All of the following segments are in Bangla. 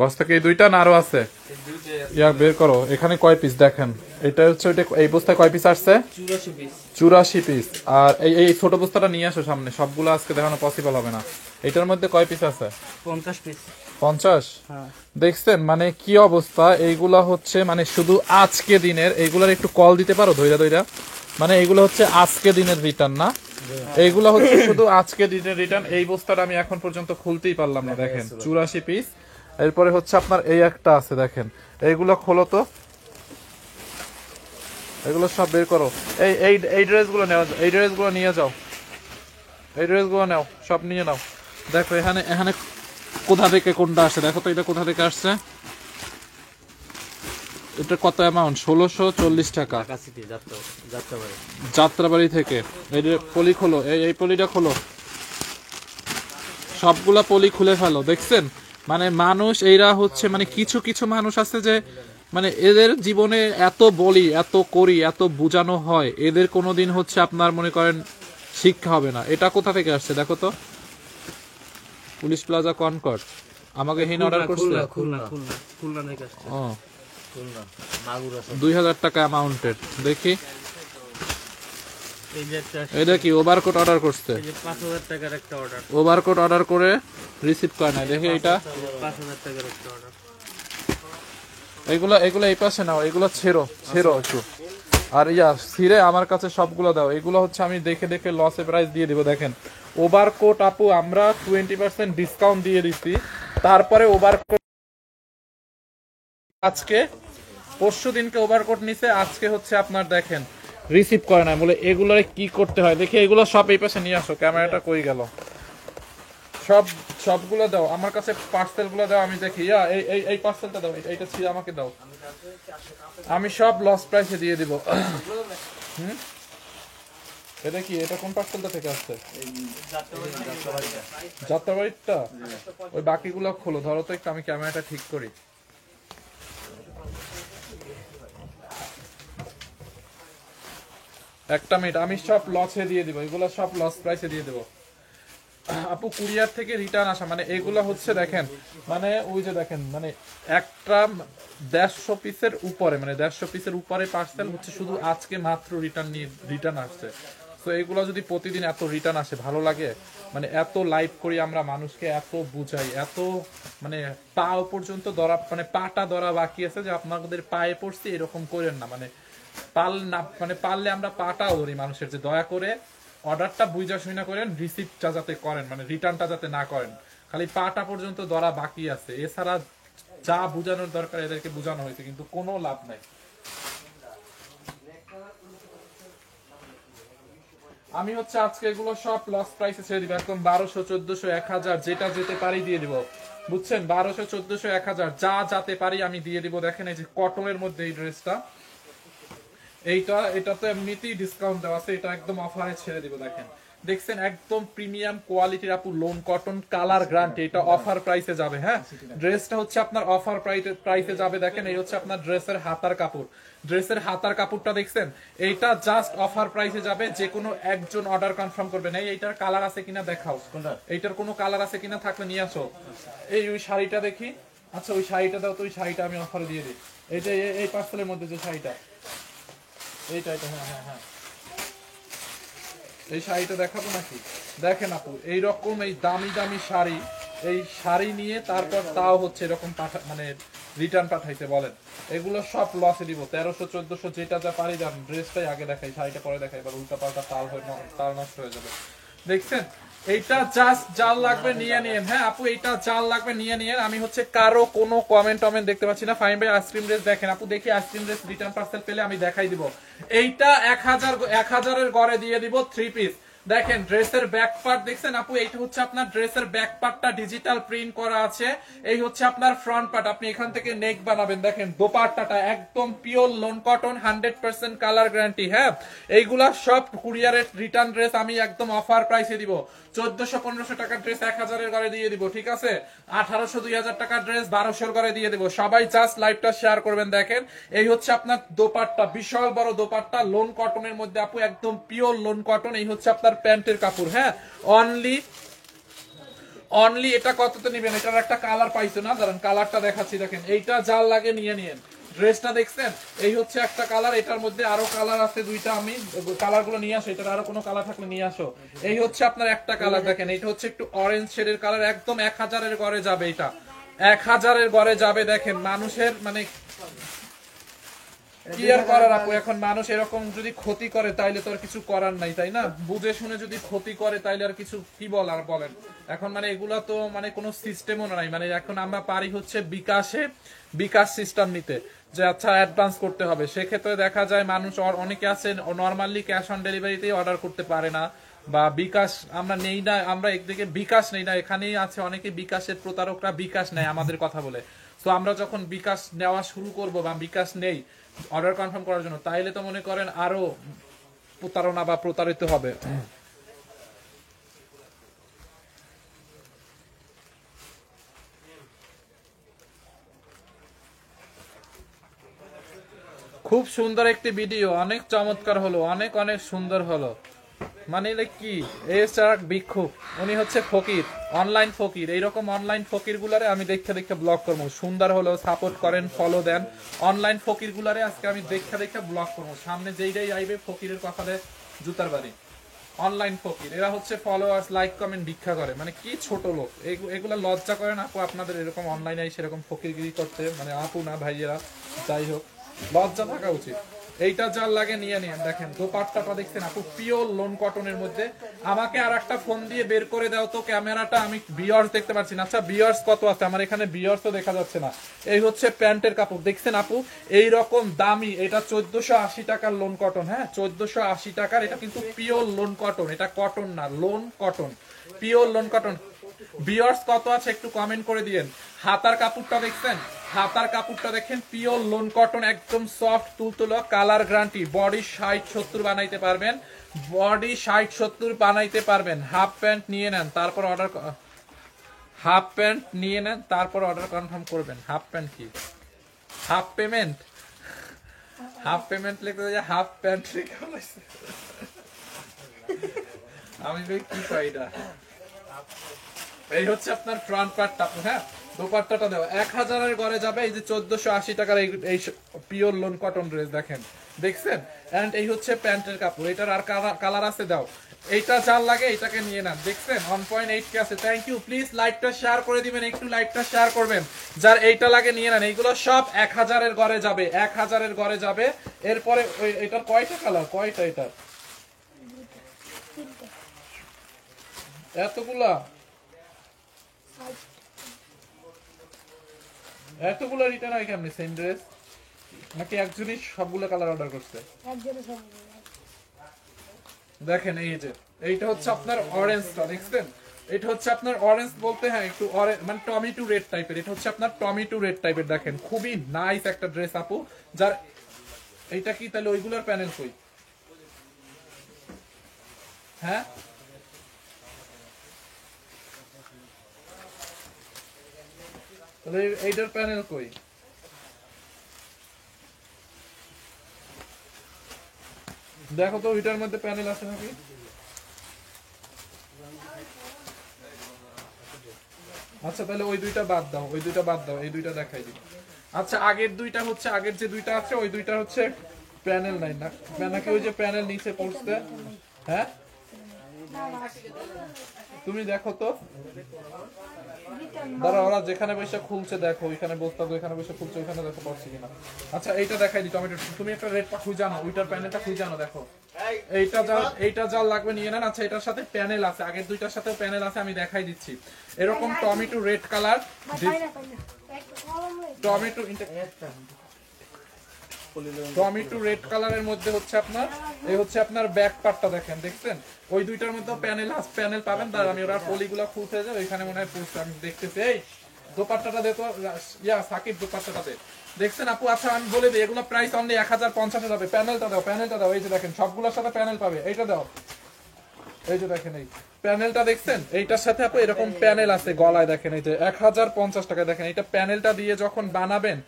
বস্তা কি দুইটা না আরো আছে? ইয়া বের করো, এখানে কয় পিস দেখেন। এটা হচ্ছে ওইটা, এই বস্তায় কয় পিস আসছে? 84 পিস। আর এই এই ছোট বস্তাটা নিয়ে আসো সামনে, সবগুলো আজকে দেখানো পসিবল হবে না। এটার মধ্যে কয় পিস আছে? 50 পিস। 50? দেখছেন মানে কি অবস্থা। এইগুলা হচ্ছে মানে শুধু আজকে দিনের, এইগুলার একটু কল দিতে পারো ধইরা ধইরা, মানে এইগুলো হচ্ছে আজকে দিনের রিটার্ন না, এইগুলা হচ্ছে শুধু আজকে দিনের রিটার্ন। এই বস্তাটা আমি এখন পর্যন্ত খুলতেই পারলাম না, দেখেন 84 পিস। এরপরে হচ্ছে আপনার এই একটা আছে দেখেন, এইগুলো খোলো তো, এগুলো সব বের করো। এই এই এই ড্রেসগুলো নেও, এই ড্রেসগুলো নিয়ে যাও, এই ড্রেসগুলো নাও, সব নিয়ে নাও। দেখো এখানে এখানে কোথা থেকে কোনটা আসে দেখো তো, এটা কোথা থেকে আসছে, এটা কত অ্যামাউন্ট? 1640 টাকা, যাত্রাবাড়ি থেকে। এই যে পলি খোলো, এই পলিটা খোলো, সবগুলা পলি খুলে ফেলো। দেখছেন মানে মানুষ এইরা হচ্ছে মানে কিছু কিছু মানুষ আছে যে মানে এদের জীবনে এত বলি, এত করি, এত বুঝানো হয়, এদের কোনোদিন হচ্ছে আপনার মনে করেন শিক্ষা হবে না। এটা কোথা থেকে আসছে দেখো তো, পুলিশ প্লাজা কনকর্ড। আমাকে হিন অর্ডার করছে, খুলনা থেকে আসছে। ও 2000 টাকা অ্যামাউন্টের। দেখি এটা কি ওভারকোট অর্ডার করছে? 5000 টাকার একটা অর্ডার, ওভারকোট অর্ডার করে রিসিভ করে নাই। দেখি এটা 5000 টাকার একটা অর্ডার। এগুলা এগুলা এই পাশে নাও, এগুলো ছেড়ো ছেড়ো একটু। আর ইয়া ছিঁড়ে আমার কাছে সবগুলো দাও। এগুলো হচ্ছে আমি দেখে দেখে লসে প্রাইস দিয়ে দিব। দেখেন ওভারকোট আপু আমরা 20% ডিসকাউন্ট দিয়ে দিচ্ছি, তারপরে ওভারকোট আজকে পরশু দিনকে ওভারকোট নিছে, আজকে হচ্ছে আপনার দেখেন রিসিভ করে না বলে। এগুলোর কি করতে হয় দেখি, এগুলো সব এই পাশে নিয়ে আসো। ক্যামেরাটা কই গেল? সব সবগুলো দাও আমার কাছে, পার্সেল গুলো দাও, আমি দেখি। ইয়া এই এই এই পার্সেলটা দাও, এইটা ছিল আমাকে দাও, আমি সব লস প্রাইসে দিয়ে দিব। এটা কি, এটা কোন পার্সেলটা থেকে আসছে? যাত্রাবাড়িটা। ওই বাকিগুলো খোলো, ধরো তো একটু, আমি ক্যামেরাটা ঠিক করি। একটা মিনিট, আমি সব লসে দিয়ে দিব, এগুলো সব লস প্রাইসে দিয়ে দেবো। আপু কুরিয়ার থেকে রিটার্ন আসা মানে এগুলা হচ্ছে দেখেন মানে ওই যে দেখেন মানে একটা 150 পিসের উপরে, মানে 150 পিসের উপরে পার্সেল হচ্ছে শুধু আজকে মাত্র রিটার্ন আসছে। তো এগুলো যদি প্রতিদিন এত রিটার্ন আসে ভালো লাগে? মানে এত লাইভ করি আমরা, মানুষকে এত বুঝাই, এত মানে পাও পর্যন্ত ধরা, মানে পাটা ধরা বাকি আছে যে আপনাদের পায়ে পড়ছি এরকম করেন না। মানে পাল না, মানে পারলে আমরা পাটাও ধরি মানুষের, যে দয়া করে অর্ডারটা বুঝা শুনা করেন, রিসিপ্টটা যাতে করেন, মানে রিটার্নটা যাতে না করেন। খালি পাটা পর্যন্ত ধরা বাকি আছে, এছাড়া যা বুঝানোর দরকার এদেরকে বুঝানো হয়েছে, কিন্তু কোনো লাভ নাই। আমি হচ্ছে আজকে এগুলো সব লস প্রাইসে ছেড়ে দিব, একদম 1200, 1400, 1000 যেটা যেতে পারি দিয়ে দিব, বুঝছেন? 1200, 1400, 1000 যা যাতে পারি আমি দিয়ে দিব। দেখেন এই যে কটনের মধ্যে এই ড্রেসটা, এইটা এটা তো এমনিতেই ডিসকাউন্ট দেওয়া আছে, এটা একদম অফারে ছেড়ে দিব। দেখেন দেখছেন একদম প্রিমিয়াম কোয়ালিটির আপু লোন কটন কালার গ্যারান্টি, এটা অফার প্রাইসে যাবে। হ্যাঁ ড্রেসটা হচ্ছে আপনার অফার প্রাইসে যাবে। দেখেন এই হচ্ছে আপনার ড্রেসের হাতার কাপড়, ড্রেসের হাতার কাপড়টা দেখছেন, এইটা জাস্ট অফার প্রাইসে যাবে। যে কোনো একজন অর্ডার কনফার্ম করবেন। এইটার কালার আছে কিনা দেখাও, এইটার কোনো কালার আছে কিনা, থাকলে নিয়ে আসো। এই ওই শাড়িটা দেখি, আচ্ছা ওই শাড়িটা দাও তো, ওই শাড়িটা আমি অফারে দিয়ে দিই। এইটা এই পার্সেলের মধ্যে যে শাড়িটা, এইটা হ্যাঁ হ্যাঁ হ্যাঁ, এই শাড়িটা দেখাবো নাকি? দেখেন আপু এইরকম এই দামি দামি শাড়ি, এই শাড়ি নিয়ে তারপর তাও হচ্ছে এরকম মানে রিটার্ন পাঠাইতে বলেন। এগুলো সব লসে দিব। 1300, 1400 যেটা যা পারি যান। ড্রেসটাই আগে দেখাই, শাড়িটা পরে দেখাই, এবার উল্টা পাল্টা তাল নষ্ট হয়ে যাবে। দেখছেন এইটা জাস্ট জাল লাগবে নিয়ে নিয়েন। হ্যাঁ আপু এইটা জাল লাগবে নিয়ে নিয়েন। আমি হচ্ছে কারো কোনো কমেন্ট দেখতে পাচ্ছি না। ফাইন ভাই আইসক্রিম ড্রেস দেখেন আপু, দেখি আইসক্রিম ড্রেস রিটার্ন পার্সেল পেলে আমি দেখাই দিব। এইটা 1000-এর গড়ে দিয়ে দিব 3 পিস। দেখেন ড্রেসের ব্যাক পার্ট দেখছেন আপু, এইটা হচ্ছে আপনার ড্রেসের ব্যাক পার্টটা ডিজিটাল প্রিন্ট করা আছে। এই হচ্ছে আপনার ফ্রন্ট পার্ট, আপনি এখান থেকে নেক বানাবেন। দেখেন দোপাট্টাটা একদম pure lawn cotton, 100% colour guarantee. হ্যাঁ এইগুলা সব কুরিয়ারের রিটার্ন ড্রেস আমি একদম অফার প্রাইসে দিব। 1400-1500 টাকার ড্রেস 1000-এর ঘরে দিয়ে দিব, ঠিক আছে? 1800-2000 টাকার ড্রেস 1200-এর ঘরে দিয়ে দিব। সবাই জাস্ট লাইভটা শেয়ার করবেন। দেখেন এই হচ্ছে আপনার দোপাট্টা, বিশাল বড় দোপাট্টা লোন কটনের মধ্যে আপু, একদম পিওর লোন কটন। এই হচ্ছে আপনার প্যান্টের কাপড়। হ্যাঁ অনলি অনলি এটা কততে নেবেন, এটার একটা কালার পাইছো না, দাঁড়ান কালারটা দেখাচ্ছি, দেখেন এইটা যার লাগে নিয়ে নিয়েন। ড্রেসটা দেখছেন, এই হচ্ছে একটা কালার, এটার মধ্যে আরো কালার আছে দুইটা, আমি কালার গুলো নিয়ে আসো, এটার আরো কোনো কালার থাকলে নিয়ে আসো। এই হচ্ছে আপনার একটা কালার, দেখেন এটা হচ্ছে একটু অরেঞ্জ শেডের কালার, একদম 1000-এর ঘরে যাবে, এটা 1000-এর ঘরে যাবে। দেখেন মানুষের মানে কি আর করার আপু, এখন মানুষ এরকম যদি ক্ষতি করে তাইলে তো আর কিছু করার নাই, তাই না? বুঝে শুনে যদি ক্ষতি করে তাইলে আর কিছু কি বলার বলেন। এখন মানে এগুলা তো মানে কোনো সিস্টেমও নাই, মানে এখন আমরা পারি হচ্ছে বিকাশ সিস্টেম নিতে, যে আচ্ছা অ্যাডভান্স করতে হবে। সেক্ষেত্রে দেখা যায় মানুষ অনেকে আছে নর্মালি ক্যাশ অন ডেলিভারিতেই অর্ডার করতে পারে না, বা বিকাশ আমরা নেই না, আমরা একদিকে বিকাশ নেই না, এখানেই আছে অনেকে বিকাশের প্রতারকরা বিকাশ নেয় আমাদের কথা বলে। তো আমরা যখন বিকাশ নেওয়া শুরু করব বা বিকাশ নেই অর্ডার কনফার্ম করার জন্য, তাইলে তো মনে করেন আরো প্রতারণা বা প্রতারিত হবে। খুব সুন্দর একটি ভিডিও, অনেক চমৎকার হলো, অনেক অনেক সুন্দর হলো। মানে কি এছাড়া ভিক্ষুক, উনি হচ্ছে ফকির, অনলাইন ফকির। এইরকম অনলাইন ফকির গুলারে আমি দেখে দেখে ব্লগ করবো। সুন্দর হলো, সাপোর্ট করেন, ফলো দেন। অনলাইন ফকির গুলারে আজকে আমি দেখে দেখে ব্লগ করবো। সামনে যেইটাই আইবে ফকিরের কথাতে জুতার বাড়ি। অনলাইন ফকির এরা হচ্ছে ফলোয়ার্স, লাইক, কমেন্ট ভিক্ষা করে, মানে কি ছোট লোক। এগুলা লজ্জা করে না আপু আপনাদের এরকম অনলাইনে সেরকম ফকিরগিরি করতে? মানে আপু না ভাইয়েরা, যাই হোক লজ্জা থাকা উচিত। এইটা যার লাগে নিয়ে নিন। দেখেন দোপাট্টাটা দেখছেন আপু, পিওর লোন কটনের মধ্যে। আমাকে আর একটা ফোন দিয়ে বের করে দাও তো ক্যামেরাটা, আমি বিয়ার্স দেখতে পাচ্ছি না। আচ্ছা বিয়ার্স কত আছে আমার এখানে? বিয়ার্সও দেখা যাচ্ছে না। এই হচ্ছে প্যান্টের কাপড় দেখছেন আপু, এই রকম দামি, এটা 1480 টাকার লোন কটন। হ্যাঁ 1480 টাকার, এটা কিন্তু পিওর লোন কটন, এটা কটন না, lawn cotton, pure lawn cotton. বিয়ার্স কত আছে একটু কমেন্ট করে দিয়েন। হাতার কাপড়টা দেখছেন, হাতার কাপড়টা দেখেন, পিওর লোন কটন, একদম সফট তুলতুলো, কালার গ্যারান্টি। বডি 60-70 বানাইতে পারবেন, বডি 60-70 বানাইতে পারবেন। হাফ প্যান্ট নিয়ে নেন, তারপর অর্ডার, হাফ প্যান্ট নিয়ে নেন তারপর অর্ডার কনফার্ম করবেন। হাফ প্যান্ট কি হাফ পেমেন্ট? হাফ পেমেন্ট লিখতে যায়, হাফ প্যান্ট লিখে বলেছে। আমি কি ফাইদা। এই হচ্ছে আপনার ফ্রন্ট পার্টটা। হ্যাঁ দোপাট্টাটা দেওয়া 1000-এর ঘরে যাবে। এই যে 1480 টাকার এই পিওর লোন কটন ড্রেস দেখেন, দেখছেন? এন্ড এই হচ্ছে প্যান্টের কাপড়, এটার আর কালার আছে, দাও এইটা যার লাগে এটাকে নিয়ে নেন। দেখছেন 1.8 কে আছে। থ্যাংক ইউ, প্লিজ লাইভটা শেয়ার করে দিবেন, একটু লাইভটা শেয়ার করবেন। যার এইটা লাগে নিয়ে নেন। এইগুলো সব 1000-এর ঘরে যাবে, 1000-এর ঘরে যাবে। এরপরে এটার কয়টা কালার, কয়টা এটার? এতগুলা, এতগুলো রিটার্ন হয় কেমনি? সেম ড্রেস নাকি একজনই সবগুলো কালার অর্ডার করছে? দেখেন এই যে এইটা হচ্ছে আপনার অরেঞ্জটা, দেখছেন? এটা হচ্ছে আপনার অরেঞ্জ বলতে, হ্যাঁ একটু মানে টমেটো রেড টাইপের। এটা হচ্ছে আপনার টমেটো রেড টাইপের। দেখেন খুবই নাইস একটা ড্রেস আপু। যার এইটা কি তাহলে ওইগুলোর প্যানেল কই? হ্যাঁ তাহলে এইটার প্যানেল কই? দেখো তো ওইটার মধ্যে প্যানেল আছে নাকি। আচ্ছা তাহলে ওই দুইটা বাদ দাও, ওই দুইটা বাদ দাও, এই দুইটা দেখাই দিই। আচ্ছা আগের দুইটা হচ্ছে, আগের যে দুইটা আছে ওই দুইটা হচ্ছে প্যানেল নাই না, নাকি ওই যে প্যানেল নিচে পড়ছে? হ্যাঁ তুমি দেখো তো, দাঁড়া ওরা যেখানে বসে খুলছে দেখো, ওইখানে বসতে হবে, ওইখানে বসে খুলছে, ওইখানে দেখো পড়ছে কিনা। আচ্ছা এইটা দেখাই দিই টমেটো। তুমি একটা রেডটা খুঁজে আনো, ওইটার প্যানেলটা খুঁজে আনো, দেখো এইটা যা লাগবে নিয়ে নেন। আচ্ছা এটার সাথে প্যানেল আছে, আগের দুইটার সাথে প্যানেল আছে, আমি দেখাই দিচ্ছি। এরকম tomato red colour, tomato red কালারের মধ্যে হচ্ছে আপনার, এই হচ্ছে আপনার ব্যাক পার্টটা দেখেন, দেখছেন? ওই দুইটার মধ্যে প্যানেল পাবেন। তার আমি ওরা পলিগুলা খুলতে যাই, ওইখানে মনে হয় পুষতে, আমি দেখতেছি। এই দোপাট্টাটা দে তো, ইয়া সাকিব দোপাট্টাটা দে। দেখছেন আপু? আচ্ছা আমি বলে দিই, এগুলো প্রাইস অনলি 1050 যাবে। প্যানেলটা দাও, প্যানেলটা দাও। এই যে দেখেন সবগুলোর সাথে প্যানেল পাবে, এইটা দাও। এই যে দেখেন এই প্যানেলটা দেখছেন, এইটার সাথে আপু এরকম প্যানেল আছে গলায়, দেখেন এই যে 1050 টাকা। দেখেন এটা প্যানেলটা দিয়ে যখন বানাবেন,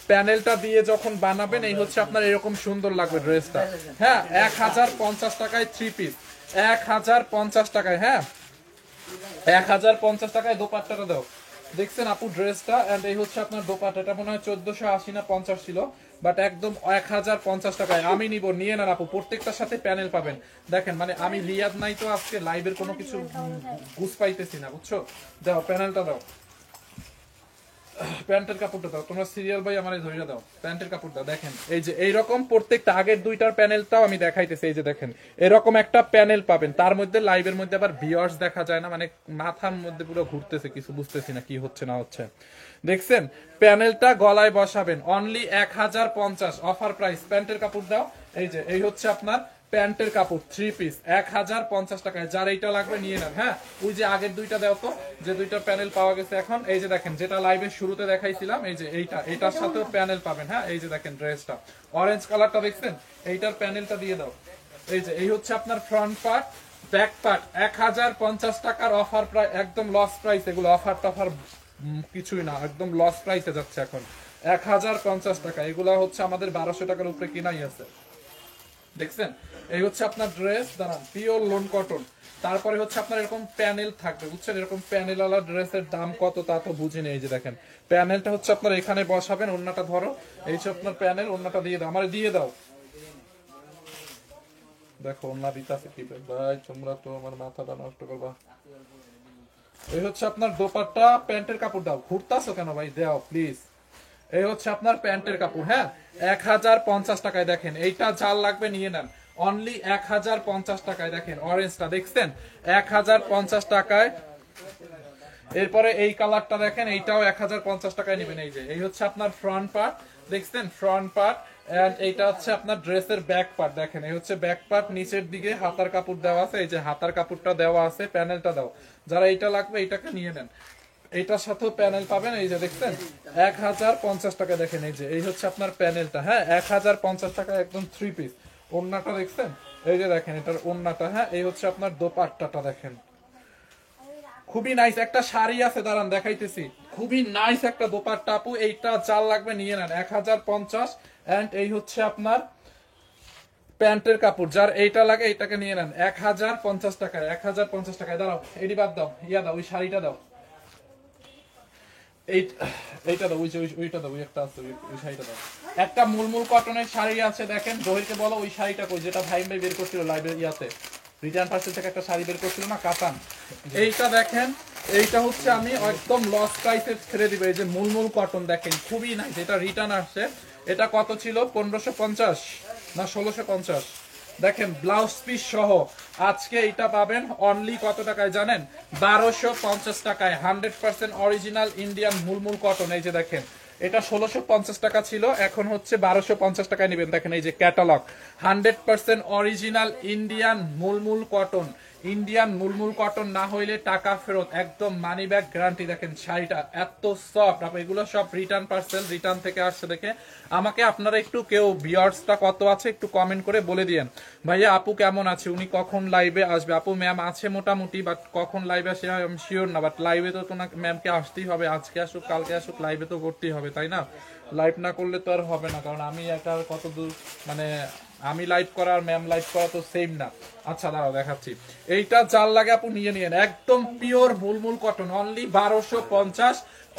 প্যানেলটা দিয়ে যখন বানাবেন এই হচ্ছে আপনার এরকম সুন্দর লাগবে ড্রেসটা। হ্যাঁ 1050 টাকায় 3 পিস, 1050 টাকায়। হ্যাঁ 1050 টাকায় দোপাট্টাটা দাও। দেখছেন আপু ড্রেসটা, এন্ড এই হচ্ছে আপনার দোপাট্টা। এটা মনে হয় 1480 না 50 ছিল, বাট একদম 1050 টাকায় আমি নিব, নিয়ে নেন আপু। প্রত্যেকটার সাথে প্যানেল পাবেন। দেখেন মানে আমি রিয়াদ নাই তো আজকে লাইভের কোনো কিছু গুছ পাইতেছি না, বুঝছো? দাও প্যানেলটা দাও, প্যান্টের কাপড়টা দাও। তোমরা সিরিয়াল ভাই আমারে ধরিয়ে দাও, প্যান্টের কাপড়টা দেখেন। এই যে এইরকম প্রত্যেকটা আগের দুইটার প্যানেলটাও আমি দেখাইতেছি। এই যে দেখেন এরকম একটা প্যানেল পাবেন, তার মধ্যে লাইভের মধ্যে আবার ভিউয়ার্স দেখা যায় না, মানে মাথার মধ্যে পুরো ঘুরতেছে, কিছু বুঝতেছি না কি হচ্ছে না হচ্ছে। দেখছেন প্যানেলটা গলায় বসাবেন, অনলি 1050 অফার প্রাইস। প্যান্টের কাপড় দাও। এই যে এই হচ্ছে আপনার প্যান্টের কাপড় 3 পিস 1050 টাকায়। যার এইটা লাগবে নিয়ে নেন। হ্যাঁ ওই যে আগের দুইটা দাও তো, যে দুইটা প্যানেল পাওয়া গেছে এখন। এই যে দেখেন যেটা লাইভের শুরুতে দেখাইছিলাম, এই যে এইটা, এটার সাথেও প্যানেল পাবেন। হ্যাঁ এই যে দেখেন ড্রেসটা অরেঞ্জ কালারটা দেখছেন, এইটার প্যানেলটা দিয়ে দাও। এই যে এই হচ্ছে আপনার ফ্রন্ট পার্ট, ব্যাক পার্ট 1050 টাকার অফার প্রাইস, একদম লস প্রাইস। এগুলো অফার টফার কিছুই না, একদম লস প্রাইসে যাচ্ছে এখন 1050 টাকা। এগুলা হচ্ছে আমাদের 1200 টাকার উপরে কিনাই আছে। দেখছেন এই হচ্ছে আপনার ড্রেস, দাঁড়ান, পিওর লোন কটন। তারপরে হচ্ছে আপনার এরকম প্যানেল থাকবে, বুঝছেন? এরকম প্যানেল ওয়ালা ড্রেসের দাম কত তা তো বুঝিনি। এই যে দেখেন প্যানেলটা হচ্ছে আপনার এখানে বসাবেন, ওন্নাটা ধরো। এই হচ্ছে আপনার প্যানেল, ওন্নাটা দিয়ে দাও, আমার দিয়ে দাও। দেখো ওন্না দিতাছে কি ভাই, তোমরা তো আমার মাথাটা নষ্ট করবা। এই হচ্ছে আপনার দোপাট্টা, প্যান্টের কাপড় দাও। ঘুরতাছো কেন ভাই, দাও প্লিজ। এই হচ্ছে আপনার প্যান্টের কাপড়। হ্যাঁ 1050 টাকায়। দেখেন এইটা যার লাগবে নিয়ে নেন, অনলি 1050 টাকায়। দেখেন অরেঞ্জটা দেখছেন 1050 টাকায়। এরপরে এই কালারটা দেখেন, এইটাও 1050 টাকায় নেবেন। এই যে এই হচ্ছে আপনার ফ্রন্ট পার্ট, দেখছেন ফ্রন্ট পার্ট। এন্ড এইটা হচ্ছে আপনার ড্রেসের ব্যাক পার্ট। দেখেন এই হচ্ছে ব্যাক পার্ট, নিচের দিকে হাতার কাপড় দেওয়া আছে। এই যে হাতার কাপড়টা দেওয়া আছে, প্যানেলটা দাও। যারা এইটা লাগবে এইটাকে নিয়ে নেন, এইটার সাথেও প্যানেল পাবেন। এই যে দেখছেন 1050 টাকা। দেখেন এই যে এই হচ্ছে আপনার প্যানেলটা। হ্যাঁ 1050 টাকা, একদম 3 পিস। ওন্নাটা দেখছেন, এই যে দেখেন এটার ওন্নাটা। হ্যাঁ এই হচ্ছে আপনার দোপাট্টাটা দেখেন, খুবই নাইস একটা শাড়ি আছে, দাঁড়ান দেখাইতেছি। খুবই নাইস একটা দোপাট্টা আপু, এইটা যার লাগবে নিয়ে নেন 1050। এন্ড এই হচ্ছে আপনার প্যান্টের কাপড়, যার এইটা লাগে এইটাকে নিয়ে নেন 1050 টাকায়। 1050 টাকায়। দাঁড়াও এটি বাদ দাও, ইয়া দাও, ওই শাড়িটা দাও। এইটা দাও, ওইটা দাও, ওই একটা আছে, ওই শাড়িটা দাও। একটা মুলমুল কটনের শাড়ি আছে, দেখেন জহিরকে বলো ওই শাড়িটা কই, যেটা ভাই ভাই বের করছিল লাইব্রেরি ইয়াতে, রিটার্ন পার্সেল থেকে একটা শাড়ি বের করছিল না, কাতান। এইটা দেখেন, এইটা হচ্ছে আমি একদম লস প্রাইসে ছেড়ে দিব। এই যে মুলমুল কটন দেখেন, খুবই নাইস। এটা রিটার্ন আসছে। এটা কত ছিল, 1550 না 1650? দেখেন ব্লাউজ পিস সহ আজকে এটা পাবেন অনলি কত টাকায় জানেন? 1250 টাকায়। 100% অরিজিনাল ইন্ডিয়ান মুলমুল কটন। এই যে দেখেন এটা 1650 টাকা ছিল, এখন হচ্ছে 1250 টাকায় নেবেন। দেখেন এই যে catalogue, 100% original Indian mulmul cotton. Indian mulmul cotton না হইলে টাকা ফেরত, একদম মানি ব্যাক গ্যারান্টি। দেখেন শাড়িটা এত সফট। আপনি এগুলো সব রিটার্ন পার্সেল, রিটার্ন থেকে আসছে। দেখে আমাকে আপনারা একটু কেউ ভিউয়ার্সটা কত আছে একটু কমেন্ট করে বলে দিয়েন, ভাইয়া আপু কেমন আছে, উনি কখন লাইভে আসবে। আপু ম্যাম আছে মোটামুটি, বাট কখন লাইভে আসে আমি শিওর না। বাট লাইভে তো তোমাকে ম্যামকে আসতেই হবে, আজকে আসুক কালকে আসুক, লাইভে তো করতেই হবে, তাই না? লাইভ না করলে তো আর হবে না, কারণ আমি একটা কত দূর, মানে আমি লাইভ করা আর ম্যাম লাইভ করা তো সেম না। আচ্ছা দাঁড়াও দেখাচ্ছি। এইটা যার লাগে আপু নিয়ে নিয়েন, একদম পিওর মুলমুল কটন, অনলি 1250,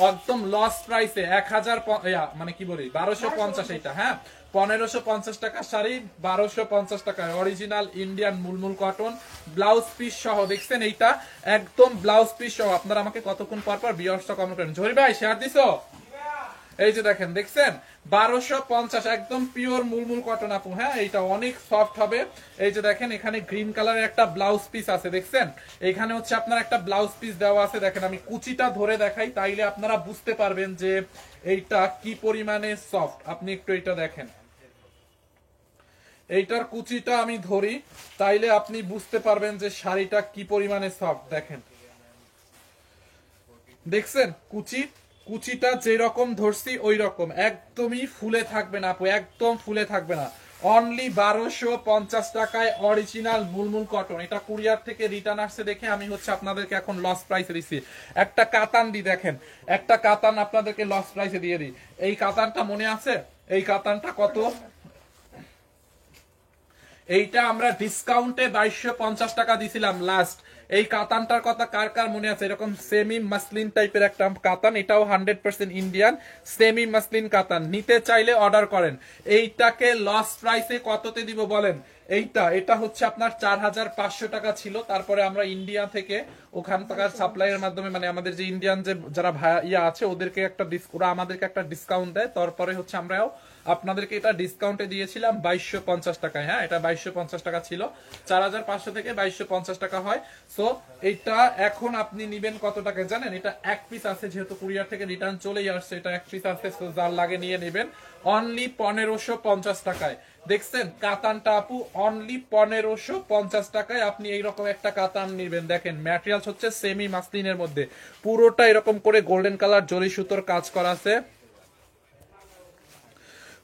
একদম লস প্রাইসে। 1000 মানে কি বলি 1250। এইটা হ্যাঁ 1550 টাকা শাড়ি, 1250 টাকায় original Indian mulmul cotton, blouse piece সহ। দেখছেন এইটা একদম ব্লাউজ পিস সহ। আপনারা আমাকে কতক্ষণ পর পর ভিউয়ার্সটা কমেন্ট করেন, জহির ভাই শেয়ার দিছো? এই যে দেখেন, দেখছেন 1250, একদম পিওর মুলমুল কটন আপু। হ্যাঁ এইটা অনেক সফট হবে। এই যে দেখেন এখানে গ্রিন কালারের একটা ব্লাউজ পিস আছে, দেখছেন এখানে হচ্ছে আপনার একটা ব্লাউজ পিস দেওয়া আছে। দেখেন আমি কুচিটা ধরে দেখাই, তাইলে আপনারা বুঝতে পারবেন যে এইটা কি পরিমাণে সফট। আপনি একটু এটা দেখেন, এইটার কুচিটা আমি ধরি, তাইলে আপনি বুঝতে পারবেন যে শাড়িটা কি পরিমাণে সফট। দেখেন দেখছেন কুচিটা যেরকম ধরছি ওই রকম, একদমই ফুলে থাকবে না আপু, একদম ফুলে থাকবে না। অনলি 1250 টাকায় অরিজিনাল মুলমুল কটন। এটা কুরিয়ার থেকে রিটার্ন আসছে দেখে আমি হচ্ছে আপনাদেরকে এখন লস প্রাইসে দিচ্ছি। একটা কাতান দি, দেখেন একটা কাতান আপনাদেরকে লস প্রাইসে দিয়ে দিই। এই কাতানটা মনে আছে? এই কাতানটা কত? এইটা আমরা ডিসকাউন্টে 2250 টাকা দিছিলাম লাস্ট। এই কাতানটার কথা কার কার মনে আছে? এরকম সেমি মাসলিন টাইপের একটা কাতান, এটাও 100% ইন্ডিয়ান সেমি মাসলিন কাতান। নিতে চাইলে অর্ডার করেন। এইটাকে লস প্রাইসে কততে দিব বলেন? এটা হচ্ছে আপনার 4500 টাকা ছিল, তারপরে আমরা ইন্ডিয়া থেকে ওখানকার সাপ্লাইয়ের মাধ্যমে, মানে আমাদের যে ইন্ডিয়ান যে যারা ভাইয়া আছে ওদেরকে ওরা আমাদেরকে একটা ডিসকাউন্ট দেয়, তারপরে হচ্ছে আমরাও আপনাদেরকে এটা ডিসকাউন্টে দিয়েছিলাম 2250 টাকায়। হ্যাঁ, এটা 2250 টাকা ছিল, 4500 থেকে 2250 টাকা হয়। সো এটা এখন আপনি নিবেন কত টাকা জানেন? এটা এক পিস আছে, যেহেতু কুরিয়ার থেকে রিটার্ন চলেই আসছে, এটা এক পিস আছে, সো যার লাগে নিয়ে নেবেন অনলি 1550 টাকায়। দেখছেন কাতানটা আপু, অনলি 1550 টাকায় আপনি এইরকম একটা কাতান নিবেন। দেখেন ম্যাটেরিয়ালস হচ্ছে সেমি মাসলিনের মধ্যে, পুরোটা এরকম করে গোল্ডেন কালার জরি সুতোর কাজ করা আছে।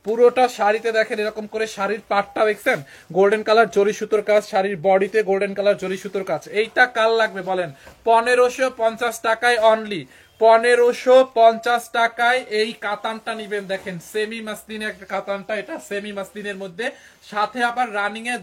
পুরোটা শাড়িতে দেখেন এরকম করে শাড়ির পাটটা দেখছেন গোল্ডেন কালার জরি সুতোর কাজ, শাড়ির বডিতে গোল্ডেন কালার জরি সুতোর কাজ। এইটা কার লাগবে বলেন? 1550 টাকায় অনলি, 1550 টাকায় এই কাতানটা নিবেন। দেখেন সেমি মাসলিনের একটা কাতানটা, এটা সেমি মাসলিনের মধ্যে, সাথে আবার রানিং এ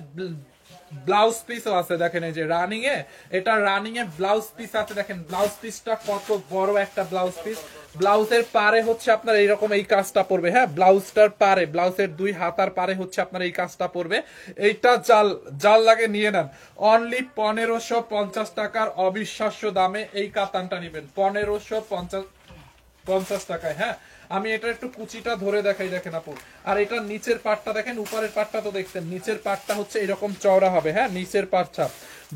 ব্লাউজ পিসও আছে। দেখেন এই যে রানিং এ, এটা রানিং এ ব্লাউজ পিস আছে। দেখেন ব্লাউজ পিসটা কত বড় একটা ব্লাউজ পিস। ব্লাউজের পারে হচ্ছে আপনার এইরকম এই কাজটা পড়বে। হ্যাঁ, ব্লাউজটার পারে, ব্লাউজের 2 হাতার পারে হচ্ছে আপনার এই কাজটা পড়বে। এইটা জাল লাগে নিয়ে নেন। অনলি 1550 টাকার অবিশ্বাস্য দামে এই কাতানটা নেবেন, 1550 টাকায়। হ্যাঁ, আমি এটা একটু কুচিটা ধরে দেখাই। দেখেন আপু, আর এটা নিচের পাটটা দেখেন, উপরের পাটটা তো দেখছেন, নিচের পাটটা হচ্ছে এরকম চওড়া হবে। হ্যাঁ, নিচের পাটটা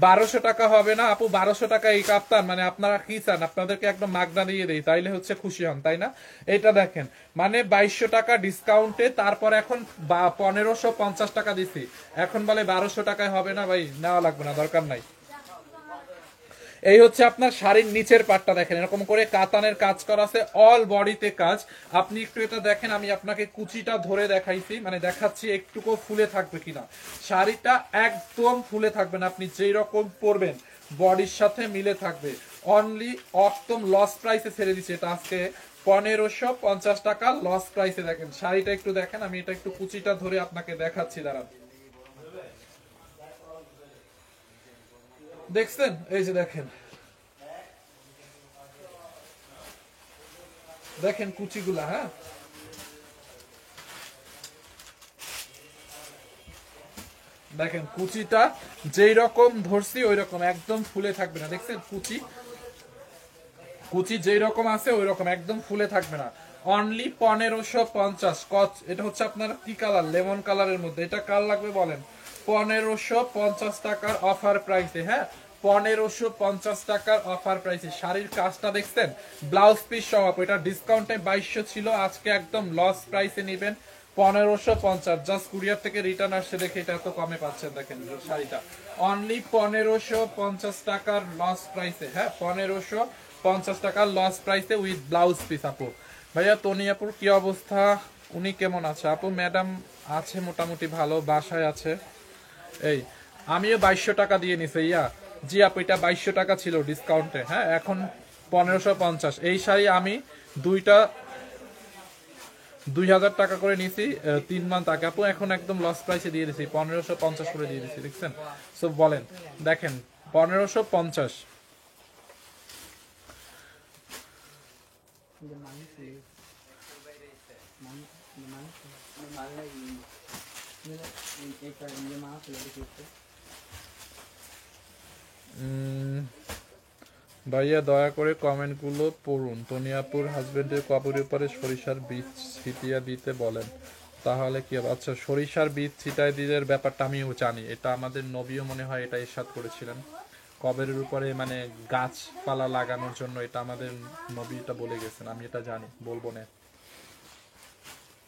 1200 টাকা হবে না আপু? 1200 টাকা এই কাপ্তান, মানে আপনারা কি চান? আপনাদেরকে একদম মাগনা দিয়ে দেই, তাইলে হচ্ছে খুশি হন, তাই না? এটা দেখেন, মানে 2200 টাকা ডিসকাউন্টে, তারপর এখন 1550 টাকা দিছি, এখন বলে 1200 টাকায় হবে না। ভাই নেওয়া লাগবে না, দরকার নাই। এই হচ্ছে আপনার শাড়ির নিচের পাটটা, দেখেন এরকম করে কাতানের কাজ করা আছে, অল বডিতে কাজ। আপনি একটু এটা দেখেন, আমি আপনাকে কুচিটা ধরে দেখাইছি, মানে দেখাচ্ছি একটুকু ফুলে থাকবে কিনা। শাড়িটা একদম ফুলে থাকবে না, আপনি যেই রকম পরবেন বডির সাথে মিলে থাকবে। অনলি একদম লস প্রাইসে ছেড়ে দিচ্ছে এটা আজকে 1550 টাকা লস প্রাইসে। দেখেন শাড়িটা একটু দেখেন, আমি এটা একটু কুচিটা ধরে আপনাকে দেখাচ্ছি, দাঁড়ান। দেখছেন? এই যে দেখেন, দেখেন কুচিগুলা। হ্যাঁ, দেখেন কুচিটা যেই রকম ধরছি ওই রকম একদম ফুলে থাকবে না। দেখছেন কুচি যেই রকম আছে ওই রকম একদম ফুলে থাকবে না। অনলি 1550। এটা হচ্ছে আপনার কি কালার? লেমন কালারের মধ্যে। এটা কার লাগবে বলেন? 1550 টাকার অফার প্রাইসে। হ্যাঁ, 1550 টাকার অফার প্রাইসে। শাড়ির কাজটা দেখছেন, ব্লাউজ পিস সহ। এটা ডিসকাউন্টে 2200 ছিল, আজকে একদম লস প্রাইসে নিবেন 1550। জাস্ট কুরিয়ার থেকে রিটার্ন আসছে দেখে এটা এত কমে পাচ্ছেন। দেখেন শাড়িটা অনলি 1550 টাকার লস প্রাইসে। হ্যাঁ, 1550 টাকার লস প্রাইসে উইথ ব্লাউজ পিস। আপু ভাইয়া তনি আপুর কি অবস্থা? উনি কেমন আছে? আপু ম্যাডাম আছে মোটামুটি ভালো, বাসায় আছে। এই আমিও 2200 টাকা দিয়ে নিছি। জি আপু, এটা 2200 টাকা ছিল ডিসকাউন্টে। হ্যাঁ, এখন 1550। এই শাড়ি আমি দুইটা 2000 টাকা করে নিছি 3 মান্থ আগে আপু, এখন একদম লস প্রাইসে দিয়ে দিছি, 1550 করে দিয়ে দিছি। দেখছেন? সো বলেন, দেখেন 1550। ভাইয়া দয়া করে কমেন্টগুলো পড়ুন। তনিয়াপুর হাজবেন্ডের কবরের উপরে সরিষার বীজ ছিটিয়ে দিতে বলেন, তাহলে কি হবে? আচ্ছা, সরিষার বীজ ছিটাই দিলের ব্যাপারটা আমিও জানি, এটা আমাদের নবীও মনে হয় এটা ইরশাদ করেছিলেন কবরের উপরে, মানে গাছপালা লাগানোর জন্য। এটা আমাদের নবীটা বলে গেছেন, আমি এটা জানি, বলবো না।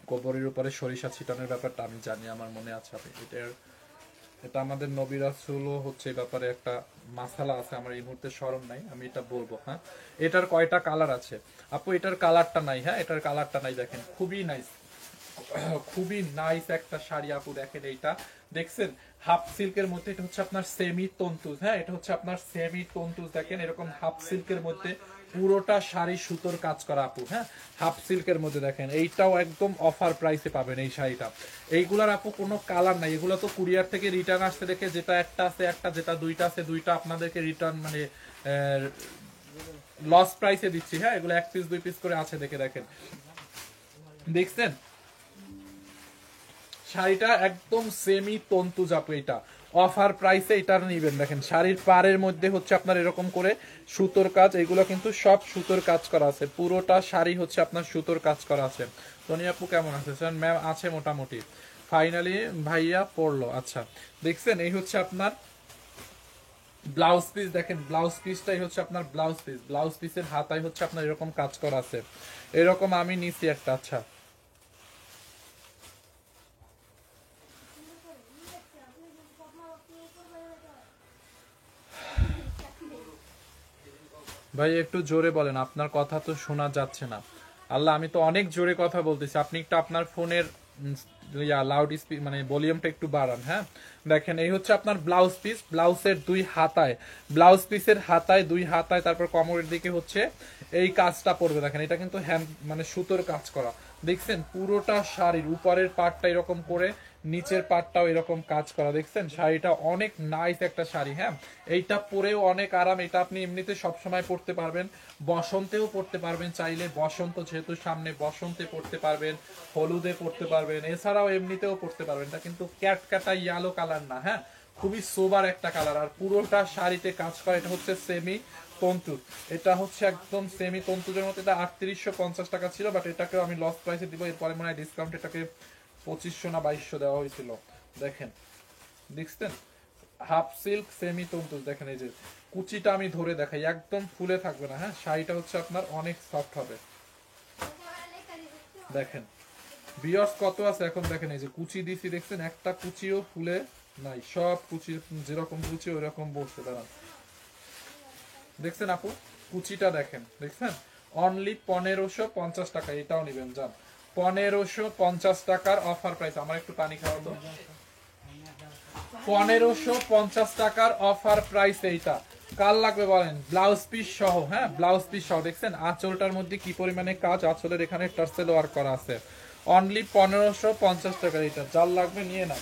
কবরের উপরে সরিষা ছিটানোর ব্যাপারটা আমি জানি, আমার মনে আছে। এটা আমাদের নবী রাসূলও হচ্ছে এই ব্যাপারে একটা মাসালা আছে, আমার এই মুহূর্তে স্মরণ নাই, আমি এটা বলবো। হ্যাঁ, এটার কয়টা কালার আছে আপু? এটার কালারটা নাই। হ্যাঁ, এটার কালারটা নাই। দেখেন খুবই নাইস, খুবই নাইস একটা শাড়ি আপু। দেখেন এইটা দেখছেন, হাফ সিল্কের মধ্যে। এটা হচ্ছে আপনার সেমি তন্তুজ। হ্যাঁ, এটা হচ্ছে আপনার সেমি তন্তুজ। দেখেন এরকম হাফ সিল্কের মধ্যে পুরোটা শাড়ি সুতোর কাজ করা আপু, হ্যাঁ, হাফ সিল্কের মধ্যে দেখেন এইটাও একদম অফার প্রাইসে পাবেন এই শাড়িটা। এইগুলার আপু কোনো কালার নাই, এগুলো তো কুরিয়ার থেকে রিটার্ন আসতে দেখে যেটা একটা আছে একটা, যেটা দুইটা আছে দুইটা, আপনাদেরকে রিটার্ন মানে লস প্রাইসে দিচ্ছি, হ্যাঁ, এগুলো 1 পিস 2 পিস করে আছে দেখে দেখেন, দেখছেন শাড়িটা একদম সেমি তন্তু জাপু, এটা অফার প্রাইসে এটা নিবেন। দেখেন শাড়ির পাড়ের মধ্যে হচ্ছে আপনার এরকম করে সুতোর কাজ, এগুলো কিন্তু সব সুতোর কাজ করা আছে, পুরোটা শাড়ি হচ্ছে আপনার সুতোর কাজ করা আছে। তনি আপু কেমন আছে? স্যার ম্যাম আছে মোটামুটি, ফাইনালি ভাইয়া পড়লো। আচ্ছা দেখছেন এই হচ্ছে আপনার ব্লাউজ পিস, দেখেন ব্লাউজ পিসটাই হচ্ছে আপনার ব্লাউজ পিস, ব্লাউজ পিসের হাতায় হচ্ছে আপনার এরকম কাজ করা আছে, এরকম আমি নিছি একটা। আচ্ছা ভাই একটু জোরে বলেন, আপনার কথা তো শোনা যাচ্ছে না। আল্লাহ, আমি তো অনেক জোরে কথা বলতেছি, আপনি একটু আপনার ফোনের লাউড স্পিক মানে ভলিউমটা একটু বাড়ান। হ্যাঁ দেখেন এই হচ্ছে আপনার ব্লাউজ পিস, ব্লাউজের দুই হাতায়, ব্লাউজ পিসের হাতায় দুই হাতায়, তারপর কোমরের দিকে হচ্ছে এই কাজটা পড়বে। দেখেন এটা কিন্তু হ্যান্ড মানে সুতোর কাজ করা, দেখছেন পুরোটা শাড়ির উপরের পার্টটা এরকম করে, নিচের পার্টটাও এরকম কাজ করা, দেখছেন শাড়িটা অনেক নাইস একটা শাড়ি। হ্যাঁ এইটা পরেও অনেক আরাম, এটা আপনি এমনিতে সবসময় পরতে পারবেন, বসন্তেও পরতে পারবেন চাইলে, বসন্ত যেহেতু সামনে বসন্তে পরতে পারবেন, হলুদে পরতে পারবেন, এছাড়াও এমনিতেও পরতে পারবেন। এটা কিন্তু ক্যাটকাটা ইয়েলো কালার না, হ্যাঁ খুবই সোবার একটা কালার, আর পুরোটা শাড়িতে কাজ করা। এটা হচ্ছে সেমি তন্তু, এটা হচ্ছে একদম সেমি তন্তুজের মধ্যে। এটা 3850 টাকা ছিল, বাট এটাকে আমি লস প্রাইসে দিব, এরপরে মনে হয় ডিসকাউন্ট এটাকে 2500 না 2200 দেওয়া হয়েছিল। দেখেন দেখছেন হাফ সিল্ক সেমি তন্তু, দেখেন এই যে কুচিটা আমি ধরে দেখাই, একদম ফুলে থাকবে না, হ্যাঁ শাড়িটা হচ্ছে আপনার অনেক সফট হবে। দেখেন বিয়ার্স কত আছে এখন, দেখেন এই যে কুচি দিছি, দেখছেন একটা কুচিও ফুলে নাই, সব কুচি যেরকম কুচি ওইরকম বসছে। দাঁড়ান দেখছেন আপু কুচিটা দেখেন, দেখছেন অনলি 1550 টাকা, এটাও নিবেন যান 1550 টাকার অফার প্রাইস। আমার একটু পানি খাওয়া তো, 1550 টাকার অফার প্রাইস এইটা। কাল লাগবে বলেন, ব্লাউজ পিস সহ, হ্যাঁ ব্লাউজ পিস সহ। দেখছেন আঁচলটার মধ্যে কি পরিমাণে কাজ, আঁচলের এখানে টার্সেল ওয়ার্ক করা আছে, অনলি 1550 টাকা। এটা যার লাগবে নিয়ে না,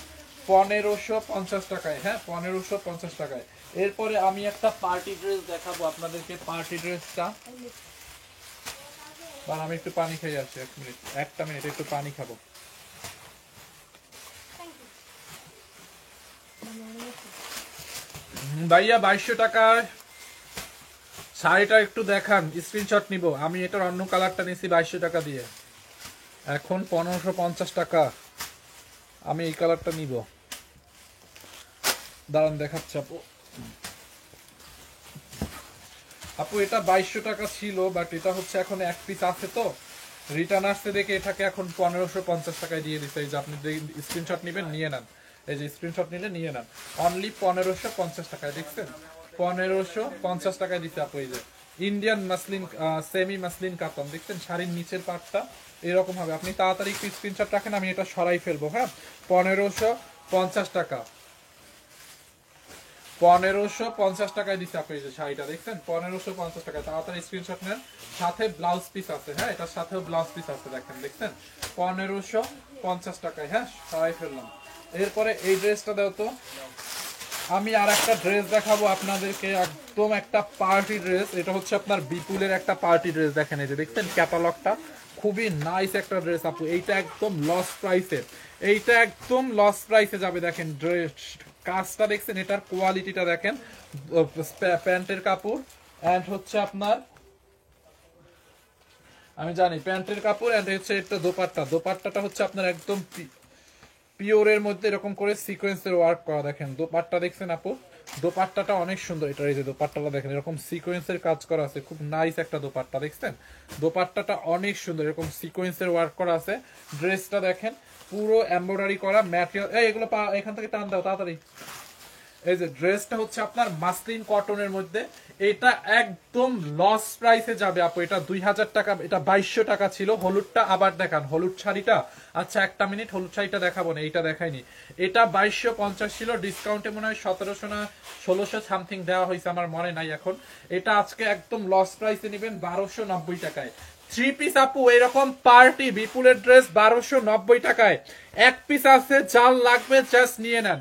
1550 টাকায়, হ্যাঁ 1550 টাকায়। এরপরে আমি একটা পার্টি ড্রেস দেখাবো আপনাদেরকে, পার্টি ড্রেসটা, বা আমি একটু পানি খেয়ে আসছি, 1 মিনিট, একটা মিনিট একটু পানি খাবো। ভাইয়া 2200 টাকায় শাড়িটা একটু দেখান, স্ক্রিনশট নিব। আমি এটার অন্য কালারটা নিয়েছি 2200 টাকা দিয়ে, এখন 1550 টাকা, আমি এই কালারটা নিব। দাঁড়ান দেখাচ্ছি আপু। আপু এটা 2200 টাকা ছিল, বাট এটা হচ্ছে এখন 1 পিস আছে তো রিটার্ন আসতে দেখে এটাকে এখন 1550 টাকায় দিয়ে দিচ্ছে। এই যে আপনি স্ক্রিনশট নেবেন নিয়ে নেন, এই যে স্ক্রিনশট নিলে নিয়ে নেন, অনলি 1550 টাকায়। দেখছেন 1550 টাকায় দিচ্ছে আপু। এই যে ইন্ডিয়ান মাসলিন সেমি মাসলিন কাতান, দেখছেন শাড়ির নিচের পাটটা এরকম হবে। আপনি তাড়াতাড়ি একটু স্ক্রিনশট রাখেন, আমি এটা সরাই ফেলবো। হ্যাঁ 1550 টাকা, 1550 টাকায় দিচ্ছে আপনি যে শাড়িটা, দেখছেন 1550 টাকায়। তাড়াতাড়ি স্ক্রিনশট নেন, সাথে ব্লাউজ পিস আছে, হ্যাঁ এটার সাথেও ব্লাউজ পিস আছে, দেখেন দেখছেন 1550 টাকায়। হ্যাঁ সরাই ফেললাম। এরপরে এই ড্রেসটা দাও তো, আমি আর একটা ড্রেস দেখাবো আপনাদেরকে, একদম একটা পার্টি ড্রেস। এটা হচ্ছে আপনার বিপুলের একটা পার্টি ড্রেস, দেখেন এই যে দেখছেন ক্যাটালগটা, খুবই নাইস একটা ড্রেস আপু। এইটা একদম লস প্রাইসে, এইটা একদম লস প্রাইসে যাবে। দেখেন ড্রেস কাজটা দেখছেন, এটার কোয়ালিটিটা দেখেন, প্যান্টের কাপড় অ্যান্ড হচ্ছে আপনার, আমি জানি প্যান্টের কাপড় অ্যান্ড হচ্ছে এটা দোপাট্টা, দোপাট্টাটা হচ্ছে আপনার একদম পিওরের মধ্যে এরকম করে সিকোয়েন্সের ওয়ার্ক করা। দেখেন দোপাট্টা দেখছেন আপু, দোপাট্টাটা অনেক সুন্দর। এটা এই যে দোপাট্টাটা দেখেন এরকম সিকোয়েন্সের কাজ করা আছে, খুব নাইস একটা দোপাট্টা। দেখছেন দোপাট্টাটা অনেক সুন্দর, এরকম সিকোয়েন্সের ওয়ার্ক করা আছে। ড্রেসটা দেখেন পুরো এমব্রয়ডারি করা ম্যাটেরিয়াল, এগুলো এখান থেকে টান দাও তাড়াতাড়ি, এই যে ড্রেসটা হচ্ছে আপনার মাসলিন কটনের মধ্যে, এটা একদম লস প্রাইসে যাবে আপু। এটা 2000 টাকা, এটা 2200 টাকা ছিল। হলুদটা আবার দেখান, হলুদ শাড়িটা। আচ্ছা একটা মিনিট, হলুদ শাড়িটা দেখাবো না, এইটা দেখাইনি। এটা 2250 ছিল, ডিসকাউন্টে মনে হয় 1700 না 1600 সামথিং দেওয়া হয়েছে, আমার মনে নাই এখন। এটা আজকে একদম লস প্রাইসে নেবেন 1290 টাকায়। থ্রি পিস আপু এরকম পার্টি বিপুলের ড্রেস 1290 টাকায়। এক পিস আছে, যার লাগবে জাস্ট নিয়ে নেন,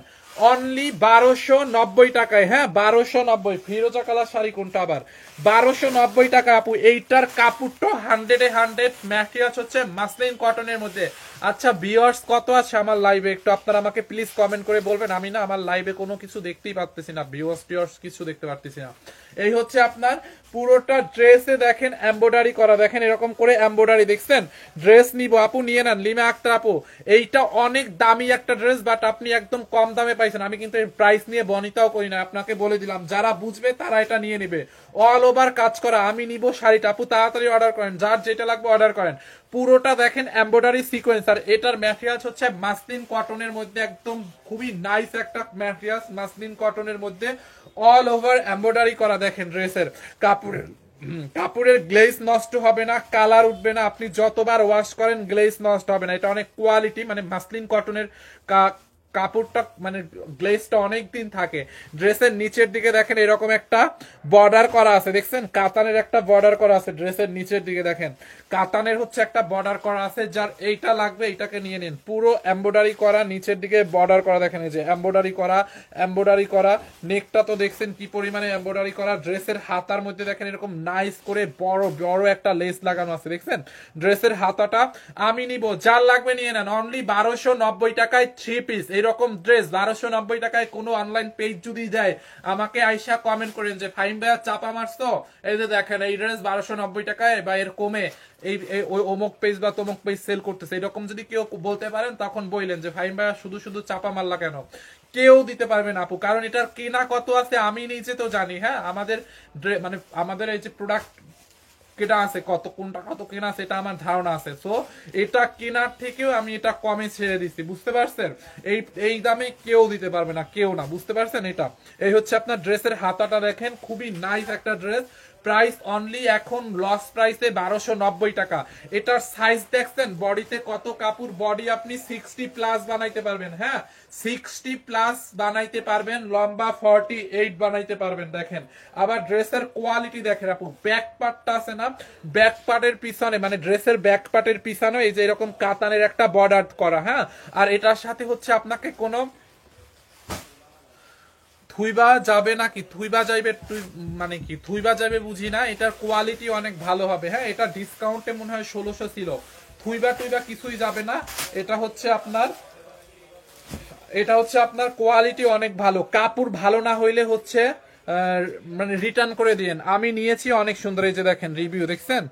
অনলি 1290 টাকায়। হ্যাঁ 1290। ফিরোজা কালার শাড়ি কোনটা আবার? 1290 টাকা আপু। এইটার কাপড়টা 100 ম্যাটেরিয়ালস হচ্ছে মাসলিন কটনের মধ্যে। আচ্ছা ভিউয়ার্স কত আছে আমার লাইভে, একটু আপনারা আমাকে প্লিজ কমেন্ট করে বলবেন। আমি না আমার লাইভে কোনো কিছু দেখতেই পারতেছি না, ভিউয়ার্স কিছু দেখতে পারতেছি না। এই হচ্ছে আপনার পুরোটা ড্রেসে দেখেন এমব্রয়ডারি করা, দেখেন এরকম করে এমব্রয়ডারি, দেখছেন? ড্রেস নিব আপু, নিয়ে নেন। লিমা আক্তার আপু, এইটা অনেক দামি একটা ড্রেস, বাট আপনি একদম কম দামে পাইছেন। আমি কিন্তু এই প্রাইস নিয়ে বনিতাও করি না, আপনাকে বলে দিলাম, যারা বুঝবে তারা এটা নিয়ে নেবে। অল ওভার কাজ করা, আমি নিব শাড়িটা আপু, তাড়াতাড়ি অর্ডার করেন, যার যেটা লাগবে অর্ডার করেন। পুরোটা দেখেন এমব্রয়ডারি সিকোয়েন্স, আর এটার ম্যাটেরিয়ালস হচ্ছে মাসলিন কটনের মধ্যে, একদম খুবই নাইস একটা ম্যাটেরিয়ালস মাসলিন কটনের মধ্যে, অল ওভার এমব্রয়ডারি করা। দেখেন ড্রেসের কাপড়ের গ্লেজ নষ্ট হবে না, কালার উঠবে না, আপনি যতবার ওয়াশ করেন গ্লেজ নষ্ট হবে না। এটা অনেক কোয়ালিটি, মানে মাসলিন কটনের কাপড়টা মানে গ্লেজটা অনেক দিন থাকে। ড্রেসের নিচের দিকে দেখেন এরকম একটা বর্ডার করা আছে, দেখছেন? কাতানের একটা বর্ডার করা আছে ড্রেসের নিচের দিকে, দেখেন কাতানের হচ্ছে একটা বর্ডার করা আছে। যার এইটা লাগবে এইটাকে নিয়ে নিন। পুরো এমব্রয়ডারি করা, নিচের দিকে বর্ডার করা, দেখেন এই যে এমব্রয়ডারি করা। নেকটা তো দেখছেন কি পরিমাণে এমব্রয়ডারি করা। ড্রেসের হাতার মধ্যে দেখেন এরকম নাইস করে বড় বড় একটা লেস লাগানো আছে, দেখছেন? ড্রেসের হাতাটা আমি নিব, যার লাগবে নিয়ে নেন, অনলি 1290 টাকায় থ্রি পিস। এরকম ড্রেস 1290 টাকায় কোনো অনলাইন পেজ যদি দেয়, আমাকে আইসা কমেন্ট করেন যে ফাইম ভাইয়া চাপা মারছো, এই যে দেখেন এই ড্রেস 1290 টাকায় বা এর কমে এই ওই অমুক পেজ বা তমুক পেজ সেল করতেছে। এরকম যদি কেউ বলতে পারেন, তখন বললেন যে ফাইম ভাইয়া শুধু শুধু চাপা মারলা কেন? কেউ দিতে পারবে না আপু, কারণ এটার কেনা কত আছে আমি নিজে তো জানি। হ্যাঁ আমাদের মানে আমাদের এই যে প্রোডাক্ট কেনা আছে, কোনটা কত কেনা আছে এটা আমার ধারণা আছে। সো এটা কেনার থেকেও আমি এটা কমে ছেড়ে দিচ্ছি, বুঝতে পারছেন? এই দামে কেউ দিতে পারবে না, কেউ না, বুঝতে পারছেন? এটা এই হচ্ছে আপনার ড্রেসের হাতাটা, দেখেন খুবই নাইস একটা ড্রেস। প্রাইস অনলি এখন লস প্রাইসে 1290 টাকা। এটার সাইজ দেখছেন, বডিতে কত কাপড়, বডি আপনি 60+ বানাইতে পারবেন। হ্যাঁ 60+ বানাইতে পারবেন, লম্বা 48 বানাইতে পারবেন। দেখেন আবার ড্রেসের কোয়ালিটি দেখেন আপু, ব্যাক পার্টটা আছে না, ব্যাক পার্টের পিছনে মানে ড্রেসের ব্যাক পার্টের পিছনে এই যে এরকম কাতানের একটা বর্ডার করা। হ্যাঁ আর এটার সাথে হচ্ছে আপনাকে কোনো থুইবা যাবে নাকি, থুইবা যাইবে মানে কি থুইবা যাবে বুঝি না। এটার কোয়ালিটি অনেক ভালো হবে। হ্যাঁ এটা ডিসকাউন্টে মনে হয় 1600 ছিল। থুইবা কিছুই যাবে না। এটা হচ্ছে আপনার কোয়ালিটি অনেক ভালো। কাপড় ভালো না হইলে হচ্ছে মানে রিটার্ন করে দিয়েন। আমি নিয়েছি অনেক সুন্দর, এই যে দেখেন রিভিউ দেখছেন।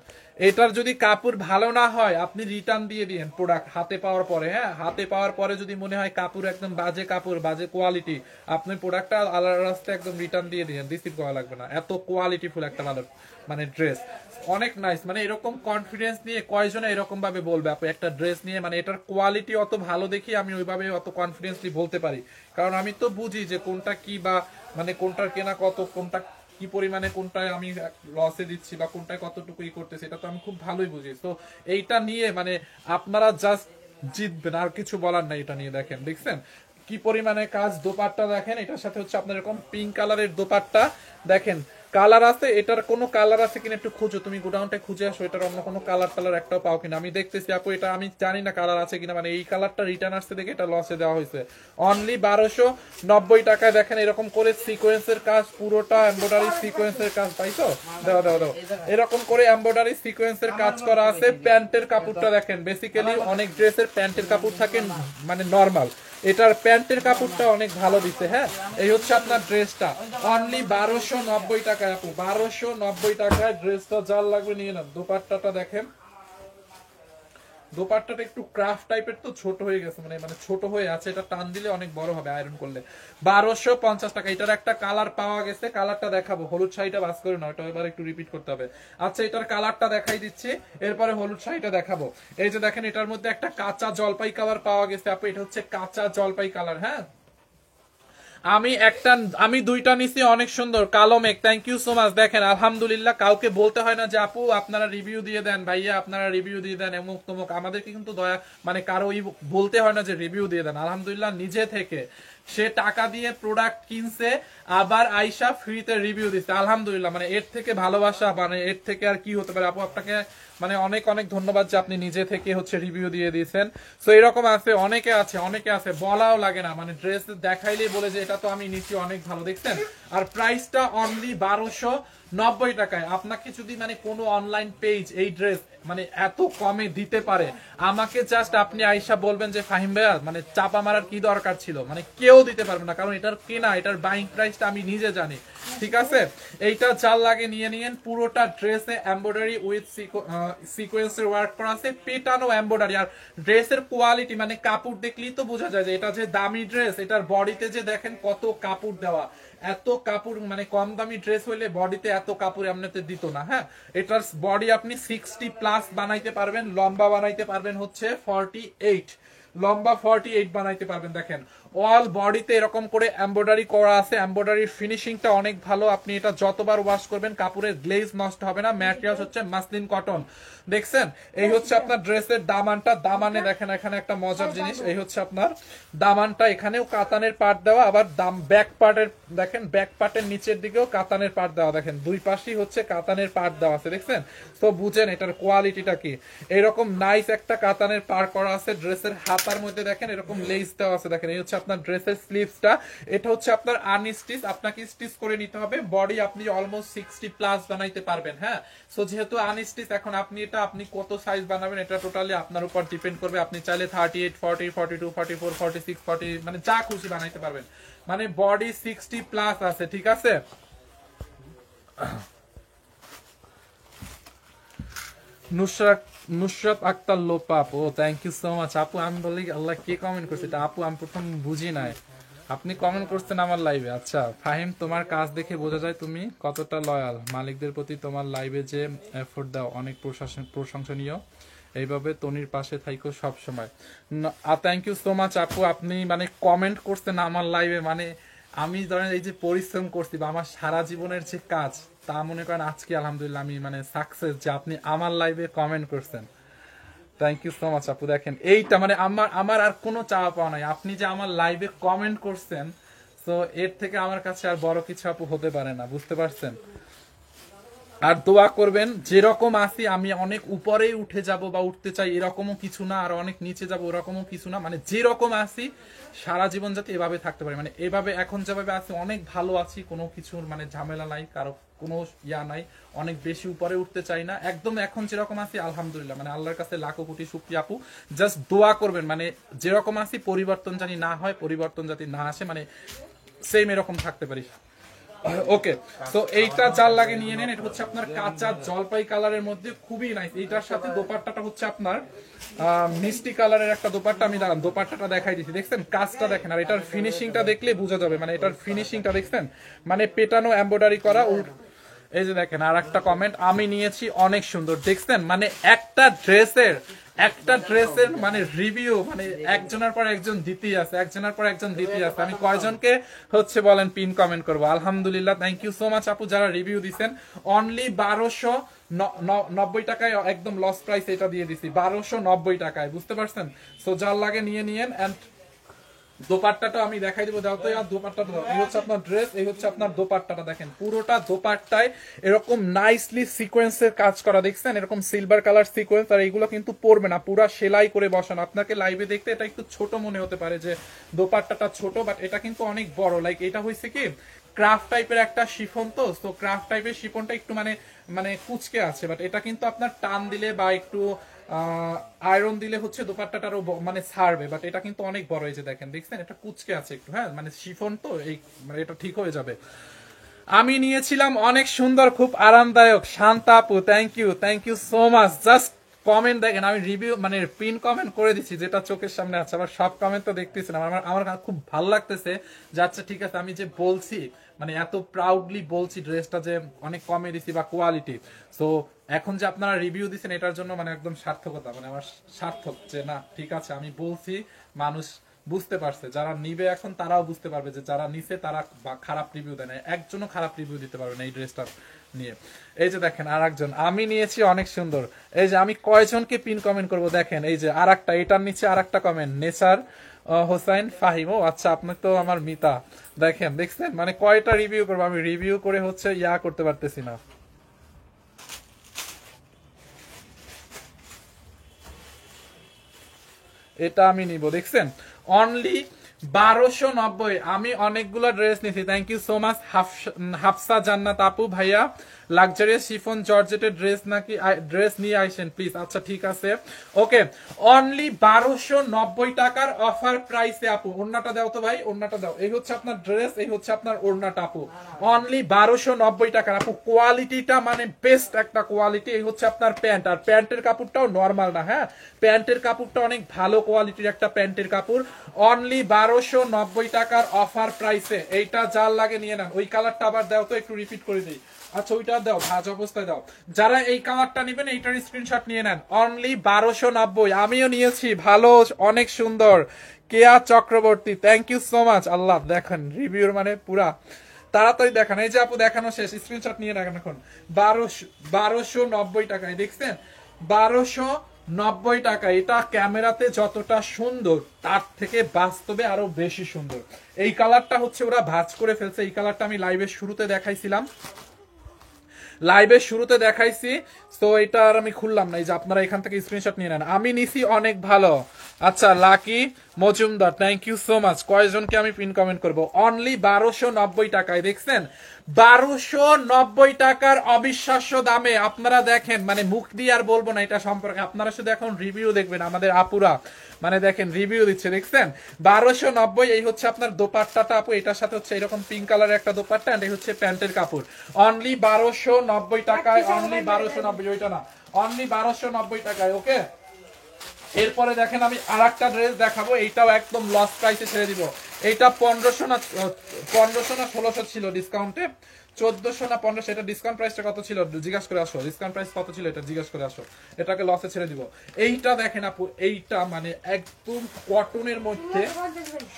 এটার যদি কাপড় ভালো না হয় আপনি রিটার্ন দিয়ে দিয়েন প্রোডাক্ট হাতে পাওয়ার পরে। হ্যাঁ হাতে পাওয়ার পরে যদি মনে হয় কাপড় একদম বাজে কাপড়, বাজে কোয়ালিটি, আপনি প্রোডাক্টটা আলাদা রাস্তায় একদম রিটার্ন দিয়ে দিয়েন, রিসিভ করা লাগবে না। এত কোয়ালিটিফুল একটা ভালো মানে ড্রেস, অনেক নাইস। মানে এরকম কনফিডেন্স নিয়ে কয়জনে এরকম ভাবে বলবে আপু একটা ড্রেস নিয়ে, মানে এটার কোয়ালিটি অত ভালো দেখি আমি ওইভাবে অত কনফিডেন্সলি বলতে পারি। কারণ আমি তো বুঝি যে কোনটা কি, বা মানে কোনটার কেনা কত, কোনটা কি পরিমাণে, কোনটায় আমি লসে দিচ্ছি বা কোনটায় কতটুকু ই করতেছি, এটা তো আমি খুব ভালোই বুঝি। তো এইটা নিয়ে মানে আপনারা জাস্ট জিতবেন, আর কিছু বলার নাই। এটা নিয়ে দেখছেন কি পরিমাণে কাজ। দোপাট্টা দেখেন, এটার সাথে হচ্ছে আপনার এরকম পিঙ্ক কালারের দোপাট্টা। দেখেন কালার আছে, এটার কোনো কালার আছে কিনা একটু খুঁজো, তুমি গোডাউনটায় খুঁজে আসো, এটার অন্য কোনো কালার একটাও পাও কিনা। আমি দেখতেছি আপু, এটা আমি জানি না কালার আছে কিনা, মানে এই কালারটা রিটার্ন আসছে দেখে এটা লসে দেওয়া হয়েছে। অনলি 1290 টাকায় দেখেন এরকম করে সিকোয়েন্সের কাজ, পুরোটা এমব্রয়ডারি সিকোয়েন্সের কাজ। পাইছো? দাও এরকম করে এমব্রয়ডারি সিকোয়েন্সের কাজ করা আছে। প্যান্টের কাপড়টা দেখেন, বেসিক্যালি অনেক ড্রেসের প্যান্টের কাপড় থাকে মানে নর্মাল, এটার প্যান্টের কাপড়টা অনেক ভালো দিছে। হ্যাঁ এই হচ্ছে আপনার ড্রেসটা, অনলি 1290 টাকায় আপু, 1290 টাকায় ড্রেসটা যার লাগবে নিয়ে নেন। দোপাট্টাটা দেখেন, দোপাট্টাটা একটু ক্রাফট টাইপের, তো ছোট হয়ে গেছে, মানে ছোট হয়ে আছে, এটা টান দিলে অনেক বড় হবে আয়রন করলে। 1250 টাকা। এটার একটা কালার পাওয়া গেছে, কালারটা দেখাবো। হলুদ শাড়িটা বাস করে না, ওটা এবার একটু রিপিট করতে হবে। আচ্ছা এটার কালারটা দেখাই দিচ্ছি, এরপরে হলুদ শাড়িটা দেখাবো। এই যে দেখেন এটার মধ্যে একটা কাঁচা জলপাই কালার পাওয়া গেছে আপু, এটা হচ্ছে কাঁচা জলপাই কালার। হ্যাঁ আমি দুইটা নিছি, অনেক সুন্দর কালো মেঘ, থ্যাংক ইউ সো মাচ। দেখেন আলহামদুলিল্লাহ, কাউকে বলতে হয় না যে আপু আপনারা রিভিউ দিয়ে দেন, ভাইয়া আপনারা রিভিউ দিয়ে দেন, এমুক তমুক, আমাদেরকে কিন্তু দয়া মানে কারো বলতে হয় না যে রিভিউ দিয়ে দেন। আলহামদুলিল্লাহ নিজে থেকে সে টাকা দিয়ে প্রোডাক্ট কিনছে, আবার আইসা ফ্রিতে রিভিউ দিচ্ছে। আলহামদুলিল্লাহ, মানে এর থেকে ভালোবাসা, মানে এর থেকে আর কি হতে পারে আপু। আপনাকে মানে অনেক অনেক ধন্যবাদ যে আপনি নিজে থেকে হচ্ছে রিভিউ দিয়ে দিয়েছেন। তো এরকম আছে, অনেকে আছে বলাও লাগে না, মানে ড্রেস দেখাইলেই বলে যে এটা তো আমি নিচ্ছি, অনেক ভালো। দেখছেন, আর প্রাইসটা অনলি 1290 টাকায়। আপনাকে যদি মানে কোনো অনলাইন পেজ এই ড্রেস মানে এত কমে দিতে পারে, আমাকে জাস্ট আপনি আইসা বলবেন যে ফাহিম ভাইয়া মানে চাপা মারার কি দরকার ছিল, মানে কেউ দিতে পারবে না, কারণ এটার কেনা, এটার বাইং প্রাইসটা আমি নিজে জানি। ঠিক আছে, এইটা চাল লাগে নিয়ে নিয়েন। পুরোটা ড্রেসে এমব্রয়ডারি উইথ সিকোয়েন্সের ওয়ার্ক করা আছে, পেটানো এমব্রয়ডারি। আর ড্রেসের কোয়ালিটি মানে কাপড় দেখলেই তো বোঝা যায় যে এটা যে দামি ড্রেস। এটার বডিতে যে দেখেন কত কাপড় দেওয়া, এত কাপড় মানে কম দামি ড্রেস হইলে বডিতে এত কাপড় এমনিতে দিত না। হ্যাঁ, এটার বডি আপনি 60+ বানাইতে পারবেন, লম্বা বানাইতে পারবেন হচ্ছে 48, লম্বা 48 বানাইতে পারবেন। দেখেন অল বডিতে এরকম করে এমব্রয়ডারি করা আছে, এমব্রয়ডারির ফিনিশিংটা অনেক ভালো। আপনি এটা যতবার ওয়াশ করবেন কাপড়ের গ্লেজ নষ্ট হবে না। ম্যাটেরিয়াল হচ্ছে মাসলিন কটন। দেখছেন, এই হচ্ছে আপনার ড্রেসের দামানটা। দামানে দেখেন এখানে একটা মজার জিনিস, এই হচ্ছে আপনার দামানটা, এখানেও কাতানের পার্ট দেওয়া, আবার ব্যাক পার্টের দেখেন, ব্যাক পার্টের নিচের দিকেও কাতানের পার্ট দেওয়া। দেখেন দুই পাশেই হচ্ছে কাতানের পার্ট দেওয়া আছে, দেখছেন। তো বুঝেন এটার কোয়ালিটিটা কি। এরকম নাইস একটা কাতানের পার করা আছে। ড্রেসের হাতার মধ্যে দেখেন এরকম লেস দেওয়া আছে। দেখেন এই হচ্ছে আপনার ড্রেসের স্লিভসটা। এটা হচ্ছে আপনার আনস্টিচ, আপনাকে স্টিচ করে নিতে হবে। বডি আপনি অলমোস্ট 60+ বানাইতে পারবেন। হ্যাঁ, সো যেহেতু আনস্টিচ, এখন আপনি কত সাইজ বানাবেন এটা টোটালি আপনার উপর ডিপেন্ড করবে। আপনি চাইলে 38, 40, 42, 44, 46, 40 মানে যা খুশি বানাইতে পারবেন। মানে বডি 60+ আছে। ঠিক আছে, নুসরাত আক্তার লোপা আপু, থ্যাংক ইউ সো মাচ আপু। আমি বলি আল্লাহ, কে কমেন্ট করছে এটা আপু? আমি প্রথম বুঝি নাই, আপনি কমেন্ট করছেন আমার লাইভে। আচ্ছা ফাহিম, তোমার কাজ দেখে বোঝা যায় তুমি কতটা লয়াল। মালিকদের প্রতি তোমার লাইভে যে এফোর্ট দাও অনেক প্রশংসনীয়। এইভাবে তনির পাশে থাইকো সব সময়। থ্যাংক ইউ সো মাচ আপু। আপনি মানে কমেন্ট করছেন আমার লাইভে, মানে আমি ধরেন এই যে পরিশ্রম করছি বা আমার সারা জীবনের যে কাজ, তা মনে করেন আজকে আলহামদুলিল্লাহ আমি মানে সাকসেস যে আপনি আমার লাইভে কমেন্ট করছেন। থ্যাংক ইউ সো মাচ আপু। দেখেন এইটা মানে আমার আর কোনো চাওয়া পাওয়া নাই, আপনি যে আমার লাইভে কমেন্ট করছেন, তো এর থেকে আমার কাছে আর বড় কিছু আপু হতে পারে না, বুঝতে পারছেন। আর দোয়া করবেন, যেরকম আছি আমি অনেক উপরেই উঠে যাব বা উঠতে চাই এরকমও কিছু না, আর অনেক নিচে যাব ওরকমও কিছু না, মানে যেরকম আছি সারা জীবন যাতে এভাবে থাকতে পারি। মানে এভাবে এখন যেভাবে আছি অনেক ভালো আছি, কোনো কিছুর মানে ঝামেলা নাই, কারো কোনো ইয়া নাই, অনেক বেশি উপরে উঠতে চাই না, একদম এখন যেরকম আছি আলহামদুলিল্লাহ। মানে আল্লাহর কাছে লাখো কোটি শুকরিয়া আপু। জাস্ট দোয়া করবেন মানে যেরকম আছি পরিবর্তন জানি না হয়, পরিবর্তন যাতে না আসে, মানে সেম এরকম থাকতে পারি। ওকে, তো এইটা জাল লাগে নিয়ে নেন। এটা হচ্ছে আপনার কাঁচা জলপাই কালারের মধ্যে, খুবই নাইস। এইটার সাথে দোপাট্টাটা হচ্ছে আপনার মিষ্টি কালারের একটা দোপাট্টা। আমি দাঁড়ান দোপাট্টাটা দেখাই দিচ্ছি, দেখছেন কাজটা দেখেন, আর এটার ফিনিশিংটা দেখলে বোঝা যাবে। মানে এটার ফিনিশিংটা দেখছেন, মানে পেটানো এমব্রয়ডারি করা। এই যে দেখেন আর একটা কমেন্ট আমি নিয়েছি, অনেক সুন্দর। দেখছেন মানে একটা ড্রেসের মানে রিভিউ মানে একজনের পর একজন দিতেই আছে, একজনের পর একজন দিতেই আছে। আমি কয়জনকে হচ্ছে বলেন পিন কমেন্ট করবো। আলহামদুলিল্লাহ, থ্যাংক ইউ সো মাচ আপু যারা রিভিউ দিচ্ছেন। অনলি 1290 টাকায় একদম লস প্রাইস এটা দিয়ে দিছি, 1290 টাকায়, বুঝতে পারছেন। সো যার লাগে নিয়ে নিয়েন। এন্ড দোপাট্টাটা আমি দেখাই দেবো, দাও তো আর দোপাট্টাটা দাও। এই হচ্ছে আপনার ড্রেস, এই হচ্ছে আপনার দোপাট্টাটা। দেখেন পুরোটা দোপাট্টায় এরকম নাইসলি সিকোয়েন্সের কাজ করা, দেখছেন এরকম সিলভার কালার সিকোয়েন্স। আর এইগুলো কিন্তু পরবে না, পুরা সেলাই করে বসানো। আপনাকে লাইভে দেখতে এটা একটু ছোট মনে হতে পারে যে দোপাট্টাটা ছোট, বাট এটা কিন্তু অনেক বড়। লাইক এটা হয়েছে কি ক্রাফট টাইপের একটা শিফন, তো ক্রাফট টাইপের শিফনটা একটু মানে কুচকে আছে, বাট এটা কিন্তু আপনার টান দিলে বা একটু আয়রন দিলে হচ্ছে দোপাট্টাটারও মানে ছাড়বে, বাট এটা কিন্তু অনেক বড়। এই যে দেখেন, দেখছেন এটা কুচকে আছে একটু, হ্যাঁ মানে শিফন তো এই মানে এটা ঠিক হয়ে যাবে। আমি নিয়েছিলাম, অনেক সুন্দর, খুব আরামদায়ক। শান্তা আপু, thank you so much. Just comment দেখেন, আমি রিভিউ মানে পিন কমেন্ট করে দিচ্ছি যেটা চোখের সামনে আছে, আবার সব কমেন্ট তো দেখতেছি না। আমার খুব ভালো লাগতেছে যে আচ্ছা ঠিক আছে, আমি যে বলছি মানে এত প্রাউডলি বলছি ড্রেসটা যে অনেক কমে দিছি বা কোয়ালিটি। সো এখন যে আপনারা রিভিউ দিচ্ছেন এটার জন্য মানে একদম সার্থকতা, মানে আমার সার্থক যে না ঠিক আছে আমি বলছি, মানুষ বুঝতে পারছে, যারা নিবে এখন তারাও বুঝতে পারবে যে যারা নিছে তারা খারাপ রিভিউ দেয় না, একজনও খারাপ রিভিউ দিতে পারবে না এই ড্রেসটা নিয়ে। এই যে দেখেন আর একজন, আমি নিয়েছি অনেক সুন্দর। এই যে আমি কয়জনকে পিন কমেন্ট করব দেখেন, এই যে আর একটা, এটার নিচে আর একটা কমেন্ট, নেসার হোসাইন ফাহিম, ও আচ্ছা আপনি তো আমার মিতা। দেখেন দেখছেন, মানে কয়টা রিভিউ করবো, আমি রিভিউ করে হচ্ছে ইয়া করতে পারতেছি না। এটা আমি নিব, দেখছেন অনলি 1290। আমি অনেকগুলো ড্রেস নিছি, thank you so much. Hafsa Jannat আপু, ভাইয়া লাক্সারিয়াস শিফন জর্জেটের ড্রেস নাকি, ড্রেস নিয়ে আইসেন প্লিজ। আচ্ছা ঠিক আছে, ওকে অনলি 1290 টাকার অফার প্রাইসে আপু। ওড়নাটা দাও তো ভাই, ওড়নাটা দাও। এই হচ্ছে আপনার ড্রেস, এই হচ্ছে আপনার ওড়নাটা আপু, অনলি 1290 টাকার আপু। কোয়ালিটিটা মানে বেস্ট একটা কোয়ালিটি। এই হচ্ছে আপনার প্যান্ট, আর প্যান্টের কাপড়টাও নর্মাল না, হ্যাঁ প্যান্টের কাপড়টা অনেক ভালো কোয়ালিটির একটা প্যান্টের কাপড়, অনলি 1290 টাকার অফার প্রাইসে। এইটা যার লাগে নিয়ে নেন। ওই কালারটা আবার দাও তো, একটু রিপিট করে দিই। আচ্ছা ওইটা দাও, ভাজ অবস্থায় দাও। যারা এই কালারটা নেবেন এইটার স্ক্রিনশট নিয়ে নেন, অনলি 1290। আমিও নিয়েছি, ভালো অনেক সুন্দর। Keya Chakraborty, thank you so much. Allah দেখেন রিভিউর মানে পুরা তাড়াতাড়ি দেখান। এই যে আপু দেখানো শেষ, স্ক্রিনশট নিয়ে রাখেন এখন। 1290 টাকায়, দেখছেন 1290 টাকা। এটা ক্যামেরাতে যতটা সুন্দর তার থেকে বাস্তবে আরো বেশি সুন্দর। এই কালারটা হচ্ছে ওরা ভাঁজ করে ফেলছে, এই কালারটা আমি লাইভের শুরুতে দেখাইছিলাম, লাইভের শুরুতে দেখাইছি, তো এটা আর আমি খুললাম না। এই যে আপনারা এখান থেকে স্ক্রিনশট নিয়ে নেন। আমি নিছি অনেক ভালো। আচ্ছা Lucky Majumdar, thank you so much. কয়জনকে আমি পিন কমেন্ট করব, অনলি 1290 টাকায়, দেখছেন 1290 টাকার অবিশ্বাস্য দামে। আপনারা দেখেন, মানে মুখ দিয়ে আর বলবো না এটা সম্পর্কে, আপনারা শুধু এখন রিভিউ দেখবেন। আমাদের আপুরা মানে দেখেন রিভিউ দিচ্ছে, দেখছেন 1290। এই হচ্ছে আপনার দোপাট্টাটা আপু, এটার সাথে হচ্ছে এরকম পিঙ্ক কালারের একটা দোপাট্টা, এন্ড এই হচ্ছে প্যান্টের কাপড়, অনলি 1290 টাকায়, অনলি 1290, ওইটা না, অনলি 1290 টাকায়। ওকে এরপরে দেখেন আমি আরেকটা ড্রেস দেখাবো, এইটাও একদম লস প্রাইসে ছেড়ে দিব। এইটা 1500 না 1600 ছিল ডিসকাউন্টে, 1400 না 1500। এটা ডিসকাউন্ট প্রাইসটা কত ছিল জিজ্ঞাসা করে আসো, ডিসকাউন্ট প্রাইস কত ছিল এটা জিজ্ঞাসা করে আসো, এটাকে লসে ছেড়ে দিব। এইটা দেখেন আপু, এইটা মানে একদম কটনের মধ্যে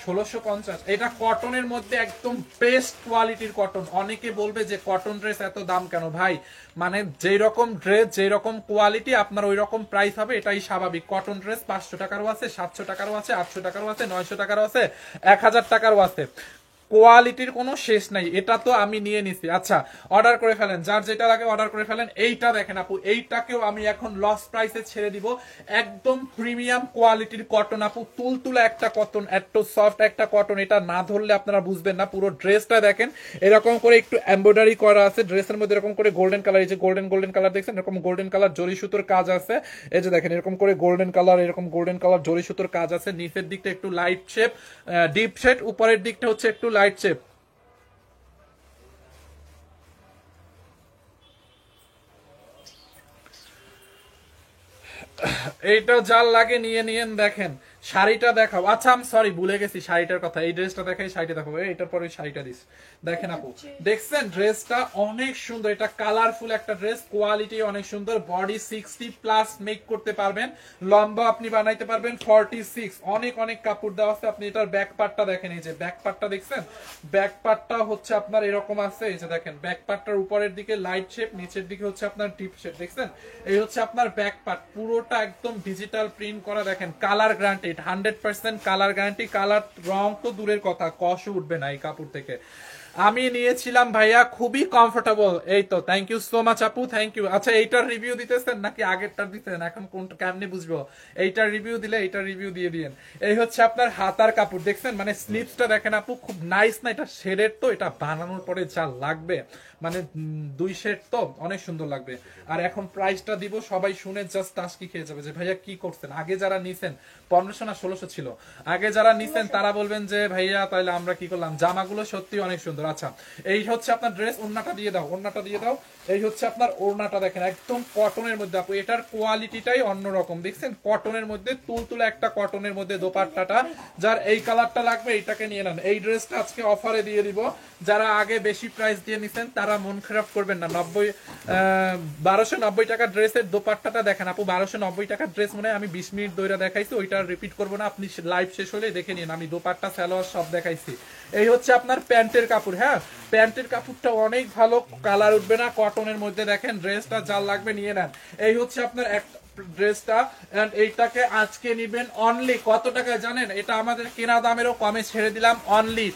1650। এটা কটনের মধ্যে একদম বেস্ট কোয়ালিটির কটন। অনেকে বলবে যে কটন ড্রেস এত দাম কেন ভাই, মানে যেই রকম ড্রেস যেই রকম কোয়ালিটি আপনার ওই রকম প্রাইস হবে, এটাই স্বাভাবিক। কটন ড্রেস 500 টাকারও আছে, 700 টাকারও আছে, 800 টাকারও আছে, 900 টাকারও আছে, 1000 টাকারও আছে, কোয়ালিটির কোনো শেষ নাই। এটা তো আমি নিয়ে নিছি। আচ্ছা অর্ডার করে ফেলেন, যার যেটা লাগে অর্ডার করে ফেলেন। এইটা দেখেন আপু, এইটাকেও আমি এখন লস প্রাইসে ছেড়ে দিব, একদম প্রিমিয়াম কোয়ালিটির কটন আপু, তুলতুলা একটা কটন, এত সফট একটা কটন, এটা না ধরলে আপনারা বুঝবেন না। পুরো ড্রেসটা দেখেন এরকম করে একটু এমব্রয়ডারি করা আছে, ড্রেসের মধ্যে এরকম করে গোল্ডেন কালার, এই যে গোল্ডেন কালার দেখছেন, এরকম গোল্ডেন কালার জরি সুতোর কাজ আছে। এই যে দেখেন এরকম করে গোল্ডেন কালার, এরকম গোল্ডেন কালার জরি সুতোর কাজ আছে। নিচের দিকটা একটু লাইট শেপ ডিপ শেড, উপরের দিকটা হচ্ছে একটু লাইট শেপ। এইটা যার লাগে নিয়ে নিয়েন। দেখেন শাড়িটা দেখাও। আচ্ছা আমি সরি ভুলে গেছি শাড়িটার কথা, এই ড্রেসটা দেখাই, শাড়িটা দেখাবো, এটার পরে শাড়িটা দিস। দেখেন আপু দেখছেন ড্রেসটা অনেক সুন্দর, এটা কালারফুল একটা ড্রেস, কোয়ালিটি অনেক সুন্দর। বডি 60+ মেক করতে পারবেন, লম্বা আপনি বানাইতে পারবেন 46, অনেক অনেক কাপড় দেওয়া আছে। আপনি এটার ব্যাক পার্টটা দেখেন, এই যে ব্যাক পার্টটা দেখছেন, ব্যাক পার্টটা হচ্ছে আপনার এরকম আছে। এই যে দেখেন ব্যাক পার্টটার উপরের দিকে লাইট শেপ, নিচের দিকে হচ্ছে আপনার ডিপ শেপ, দেখছেন এই হচ্ছে আপনার ব্যাক পার্ট। পুরোটা একদম ডিজিটাল প্রিন্ট করা, দেখেন colour guarantee 100% colour guarantee. Colour রং তো দূরের কথা, কষও উঠবে না এই কাপড় থেকে। আমি নিয়েছিলাম ভাইয়া, খুবই কমফোর্টেবল। এই তো থ্যাংক ইউ সো মাচ আপু, থ্যাংক ইউ। আচ্ছা এইটার রিভিউ দিতেছেন নাকি আগেরটার দিতেছেন, এখন কোনটা কেমনে বুঝবো? এইটার রিভিউ দিলে এইটার রিভিউ দিয়ে দিয়েন। এই হচ্ছে আপনার হাতার কাপড়, দেখছেন মানে স্লিপসটা দেখেন আপু, খুব নাইস না? এটা শেডের, তো এটা বানানোর পরে যা লাগবে, মানে 2 শেড তো অনেক সুন্দর লাগবে। আর এখন প্রাইসটা দিব, সবাই শুনে জাস্ট টাস্কি খেয়ে যাবে যে ভাইয়া কি করছেন। আগে যারা নিছেন 1500 না 1600 ছিল, আগে যারা নিছেন তারা বলবেন যে ভাইয়া তাহলে আমরা কি করলাম। জামাগুলো সত্যি অনেক সুন্দর। সুন্দর। আচ্ছা এই হচ্ছে আপনার ড্রেস, ওড়নাটা দিয়ে দাও, ওড়নাটা দিয়ে দাও। এই হচ্ছে আপনার ওড়নাটা দেখেন একদম কটনের মধ্যে আপু, এটার কোয়ালিটিটাই অন্যরকম, দেখছেন কটনের মধ্যে তুলতুলে একটা কটনের মধ্যে দোপাট্টাটা। যার এই কালারটা লাগবে এইটাকে নিয়ে নেন। এই ড্রেসটা আজকে অফারে দিয়ে দিব, যারা আগে বেশি প্রাইস দিয়ে নিছেন তারা মন খারাপ করবেন না। 1290 টাকা ড্রেসের দোপাট্টাটা দেখেন আপু, 1290 টাকার ড্রেস মনে হয় আমি 20 মিনিট ধরে দেখাইছি, ওইটা রিপিট করবো না, আপনি লাইভ শেষ হলে দেখে নিন, আমি দোপাট্টা সালোয়ার সব দেখাইছি। এই হচ্ছে আপনার প্যান্টের কাপড়, হ্যাঁ প্যান্টের কাপড়টা অনেক ভালো, কালার উঠবে না, কটনের মধ্যে দেখেন, ড্রেসটা যার লাগবে নিয়ে নেন। এই হচ্ছে আপনার এক ড্রেসটা, এন্ড এইটাকে আজকে নিবেন অনলি কত টাকায় জানেন? এটা আমাদের কেনা দামেরও কমে ছেড়ে দিলাম, অনলি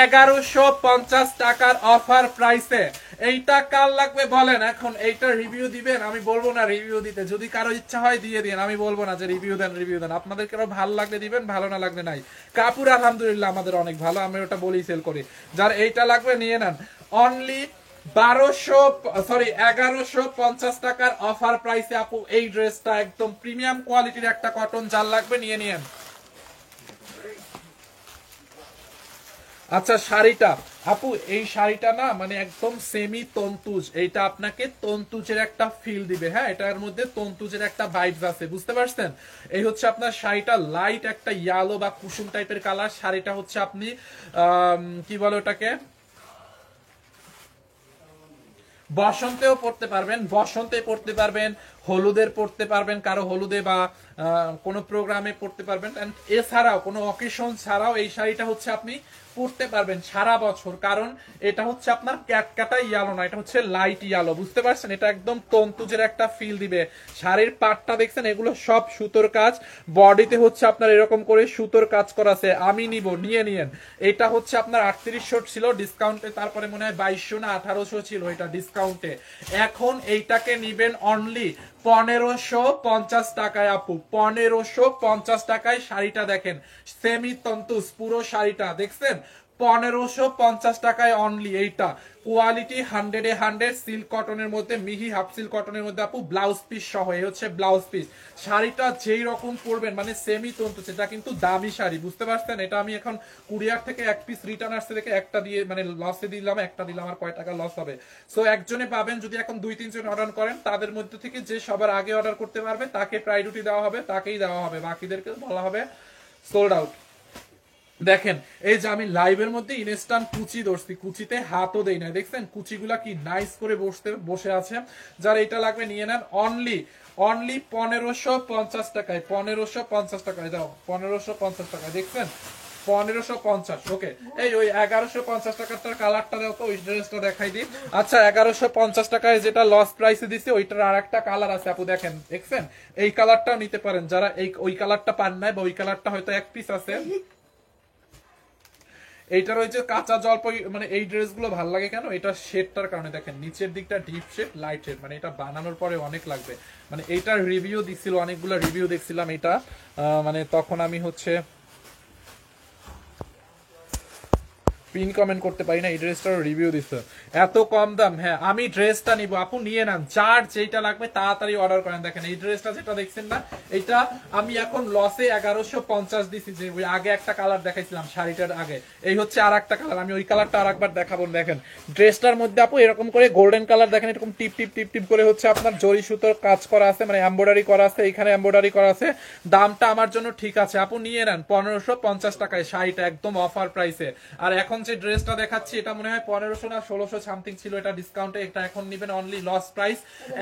1150 টাকার অফার প্রাইসে। এইটা কার লাগবে বলেন, এখন এইটা রিভিউ দিবেন, আমি বলবো না রিভিউ দিতে, যদি কারো ইচ্ছা হয় দিয়ে দিন, আমি বলবো না যে রিভিউ দেন রিভিউ দেন, আপনাদের কারো ভালো লাগলে দিবেন, ভালো না লাগলে নাই। কাপড় আলহামদুলিল্লাহ আমাদের অনেক ভালো, আমি ওটা বলেই সেল করি। যার এইটা লাগবে নিয়ে নেন, অনলি 1150 টাকার অফার প্রাইসে আপু এই ড্রেসটা, একদম প্রিমিয়াম কোয়ালিটির একটা কটন, যার লাগবে নিয়ে নিয়েন। আচ্ছা শাড়িটা আপু, এই শাড়িটা না মানে একদম সেমি তন্তুজ, এইটা আপনাকে তন্তুজের একটা ফিল দিবে, হ্যাঁ এটার মধ্যে তন্তুজের একটা ভাইবস আছে, বুঝতে পারছেন? এই হচ্ছে আপনার শাড়িটা, লাইট একটা ইয়েলো বা কুসুম টাইপের কালার, শাড়িটা হচ্ছে আপনি কি বলে ওটাকে, বসন্তেও পড়তে পারবেন, বসন্তে পড়তে পারবেন, হলুদের পড়তে পারবেন, কারো হলুদে বা কোনো প্রোগ্রামে পড়তে পারবেন, এন্ড এছাড়াও কোনো অকেশন ছাড়াও এই শাড়িটা হচ্ছে আপনি পড়তে পারবেন সারা বছর, কারণ এটা হচ্ছে আপনার ক্যাটকাটা ইয়ালো না, এটা হচ্ছে লাইট ইয়ালো, বুঝতে পারছেন? এটা একদম তন্তুজের একটা ফিল দিবে। শাড়ির পাটটা দেখছেন, এগুলো সব সুতোর কাজ, বডিতে হচ্ছে আপনার এরকম করে সুতোর কাজ করা আছে, আমি নিব নিয়ে নিয়েন। এটা হচ্ছে আপনার 3800 ছিল ডিসকাউন্টে, তারপরে মনে হয় 2200 না 1800 ছিল এটা ডিসকাউন্টে, এখন এইটাকে নিবেন অনলি 1550 টাকায় আপু, 1550 টাকায় শাড়িটা দেখেন, সেমি তন্তুস পুরো শাড়িটা দেখছেন, 1550 টাকায় অনলি। এইটা কোয়ালিটি 100 সিল্ক কটনের মধ্যে, মিহি হাফ সিল্ক কটনের মধ্যে আপু, ব্লাউজ পিস সহ, এই হচ্ছে ব্লাউজ পিস। শাড়িটা যেই রকম পরবেন মানে সেমি তন্তুস, এটা কিন্তু দামি শাড়ি, বুঝতে পারছেন? এটা আমি এখন কুরিয়ার থেকে এক পিস রিটার্ন আসছে দেখে একটা দিয়ে মানে লসে দিলাম, একটা দিলাম, আর কয় টাকা লস হবে? সো একজনে পাবেন, যদি এখন 2-3 জন অর্ডার করেন তাদের মধ্যে থেকে যে সবার আগে অর্ডার করতে পারবে তাকে প্রায়োরিটি দেওয়া হবে, তাকেই দেওয়া হবে, বাকিদেরকে বলা হবে সোল্ড আউট। দেখেন এই যে আমি লাইভের মধ্যে ইনস্ট্যান্ট কুচি ধরছি, কুচিতে হাতও দেই না, দেখছেন কুচিগুলা কি নাইস করে বসে আছে। যার এটা লাগবে নিয়ে নেন, অনলি 1550 টাকায়, 1550 টাকায় দাও, 1550 টাকায়, দেখছেন 1550। ওকে এই ওই 1150 টাকার কালারটা দাও তো, ওই ড্রেসটা দেখাই দিই। আচ্ছা 1150 টাকায় যেটা লস প্রাইসে দিছে ওইটার আর একটা কালার আছে আপু, দেখেন দেখছেন, এই কালারটাও নিতে পারেন যারা ওই কালারটা পান নাই, বা ওই কালারটা হয়তো এক পিস আছে। এইটার ওই যে কাঁচা জলপাই, মানে এই ড্রেসগুলো ভালো লাগে কেন, এটা শেডটার কারণে, দেখেন নিচের দিকটা ডিপ শেড লাইট শেড, মানে এটা বানানোর পরে অনেক লাগবে, মানে এইটার রিভিউ দিছিল, অনেকগুলো রিভিউ দেখছিলাম এটা, মানে তখন আমি হচ্ছে পিন কমেন্ট করতে পারি না, এই ড্রেসটার রিভিউ দিচ্ছে, এত কম দাম। হ্যাঁ আমি ড্রেসটা নিব আপু, নিয়ে নেন, যার যেটা লাগবে তাড়াতাড়ি অর্ডার করেন। দেখেন এই ড্রেসটা যেটা দেখছেন না, এটা আমি এখন লসে 1150 দিছি, যে ওই আগে একটা কালার দেখাইছিলাম শাড়িটার আগে, এই হচ্ছে আর একটা কালার, আমি ওই কালারটা আর একবার দেখাবো। দেখেন ড্রেসটার মধ্যে আপু এরকম করে গোল্ডেন কালার, দেখেন এরকম টিপ টিপ টিপ টিপ করে হচ্ছে আপনার জরি সুতোর কাজ করা আছে, মানে এমব্রয়ডারি করা আছে, এখানে এমব্রয়ডারি করা আছে। দামটা আমার জন্য ঠিক আছে আপু, নিয়ে নেন 1550 টাকায় শাড়িটা, একদম অফার প্রাইসে। আর এখন যে ড্রেসটা দেখাচ্ছি এটা মনে হয় 1500 না 1600 সামথিং ছিল, এটা ডিসকাউন্টে, এটা এখন নেবেন অনলি লস প্রাইস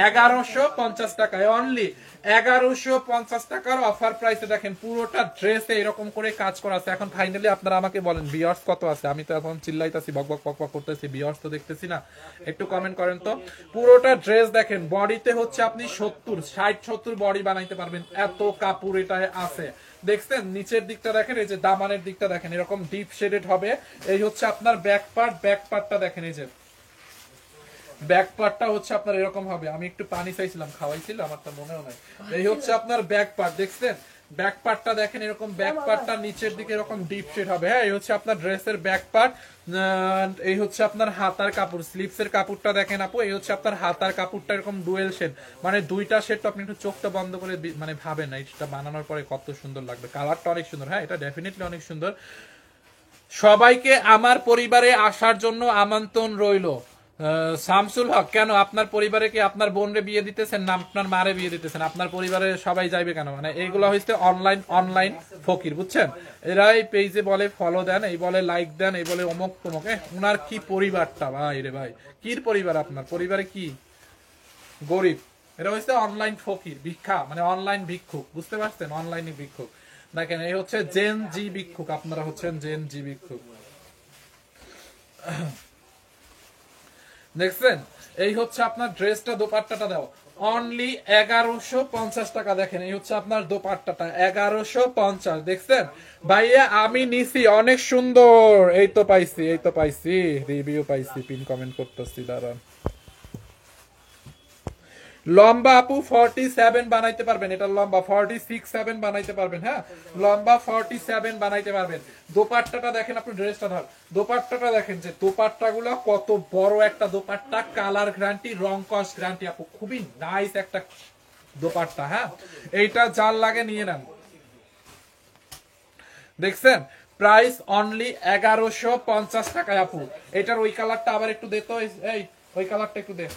1150 টাকায়, অনলি 1150 টাকার অফার প্রাইসে। দেখেন পুরোটা ড্রেসে এরকম করে কাজ করা আছে। এখন ফাইনালি আপনারা আমাকে বলেন ভিউয়ার্স কত আছে, আমি তো এখন চিল্লাইতাছি, বক বক বক বক করতেছি, ভিউয়ার্স তো দেখতেছি না, একটু কমেন্ট করেন তো। পুরোটা ড্রেস দেখেন, বডিতে হচ্ছে আপনি 60-70 বডি বানাইতে পারবেন, এত কাপড় এটায় আছে। দেখছেন নিচের দিকটা দেখেন, এই যে দামানের দিকটা দেখেন এরকম ডিপ শেডেড হবে। এই হচ্ছে আপনার ব্যাক পার্টটা দেখেন, এই যে ব্যাক পার্টটা হচ্ছে আপনার এরকম হবে। আমি একটু পানি চাইছিলাম, খাওয়াইছিল আমার তো মনেও নাই। এই হচ্ছে আপনার ব্যাক পার্ট, দেখছেন ব্যাক পার্টটা দেখেন, এরকম ব্যাক পার্টটা নিচের দিকে এরকম ডিপ শেড হবে। হ্যাঁ এই হচ্ছে আপনার ড্রেসের ব্যাক পার্ট। এই হচ্ছে আপনার হাতার কাপড়, স্লিপসের কাপড়টা দেখেন আপু, এই হচ্ছে আপনার হাতার কাপড়টা এরকম ডুয়েল শেড, মানে দুইটা শেড। তো আপনি একটু চোখটা বন্ধ করে মানে ভাবেন না এটা বানানোর পরে কত সুন্দর লাগবে, কালারটা অনেক সুন্দর। হ্যাঁ এটা ডেফিনেটলি অনেক সুন্দর। সবাইকে আমার পরিবারে আসার জন্য আমন্ত্রণ রইল। শামসুল হক, কেন আপনার পরিবারে কি আপনার বোনরে বিয়ে দিতেছেন না আপনার মারে বিয়ে দিতেছেন? আপনার পরিবারে সবাই যাইবে কেন? মানে এইগুলো হচ্ছে অনলাইন ফকির, বুঝছেন? এরা এই পেজে বলে ফলো দেন, এই বলে লাইক দেন, এই বলে অমুক তমুক। উনার কি পরিবারটা ভাই রে ভাই, কি পরিবার আপনার? পরিবারে কি গরিব? এটা হচ্ছে অনলাইন ফকির, ভিক্ষা, মানে অনলাইন ভিক্ষুক, বুঝতে পারছেন? অনলাইনে ভিক্ষুক। দেখেন এই হচ্ছে জেন জি ভিক্ষুক, আপনারা হচ্ছেন জেন জি ভিক্ষুক। দেখছেন? এই হচ্ছে আপনার ড্রেসটা, দোপাট্টাটা দাও অনলি 1150 টাকা। দেখেন এই হচ্ছে আপনার দোপাট্টাটা 1150। দেখছেন ভাইয়া? আমি নিছি, অনেক সুন্দর। এই তো পাইছি রিভিউ পাইছি, পিন কমেন্ট করতেছি, দাঁড়ান। লম্বা আপু 47 বানাইতে পারবেন, এটা লম্বা 46-7 বানাইতে পারবেন। হ্যাঁ, লম্বা 47 বানাইতে পারবেন। দোপাট্টাটা দেখেন, আপনি ড্রেসটা ধর, দোপাট্টাটা দেখেন যে দোপাট্টাগুলো কত বড় একটা দোপাট্টা, কালার গ্যারান্টি, রং কস গ্যারান্টি আপু, খুবই নাইস একটা দোপাট্টা। হ্যাঁ, এইটা যার লাগে নিয়ে নেন। দেখছেন? প্রাইস অনলি 1150 টাকায় আপু। এটার ওই কালারটা আবার একটু দে তো, এই ওই কালারটা একটু দে।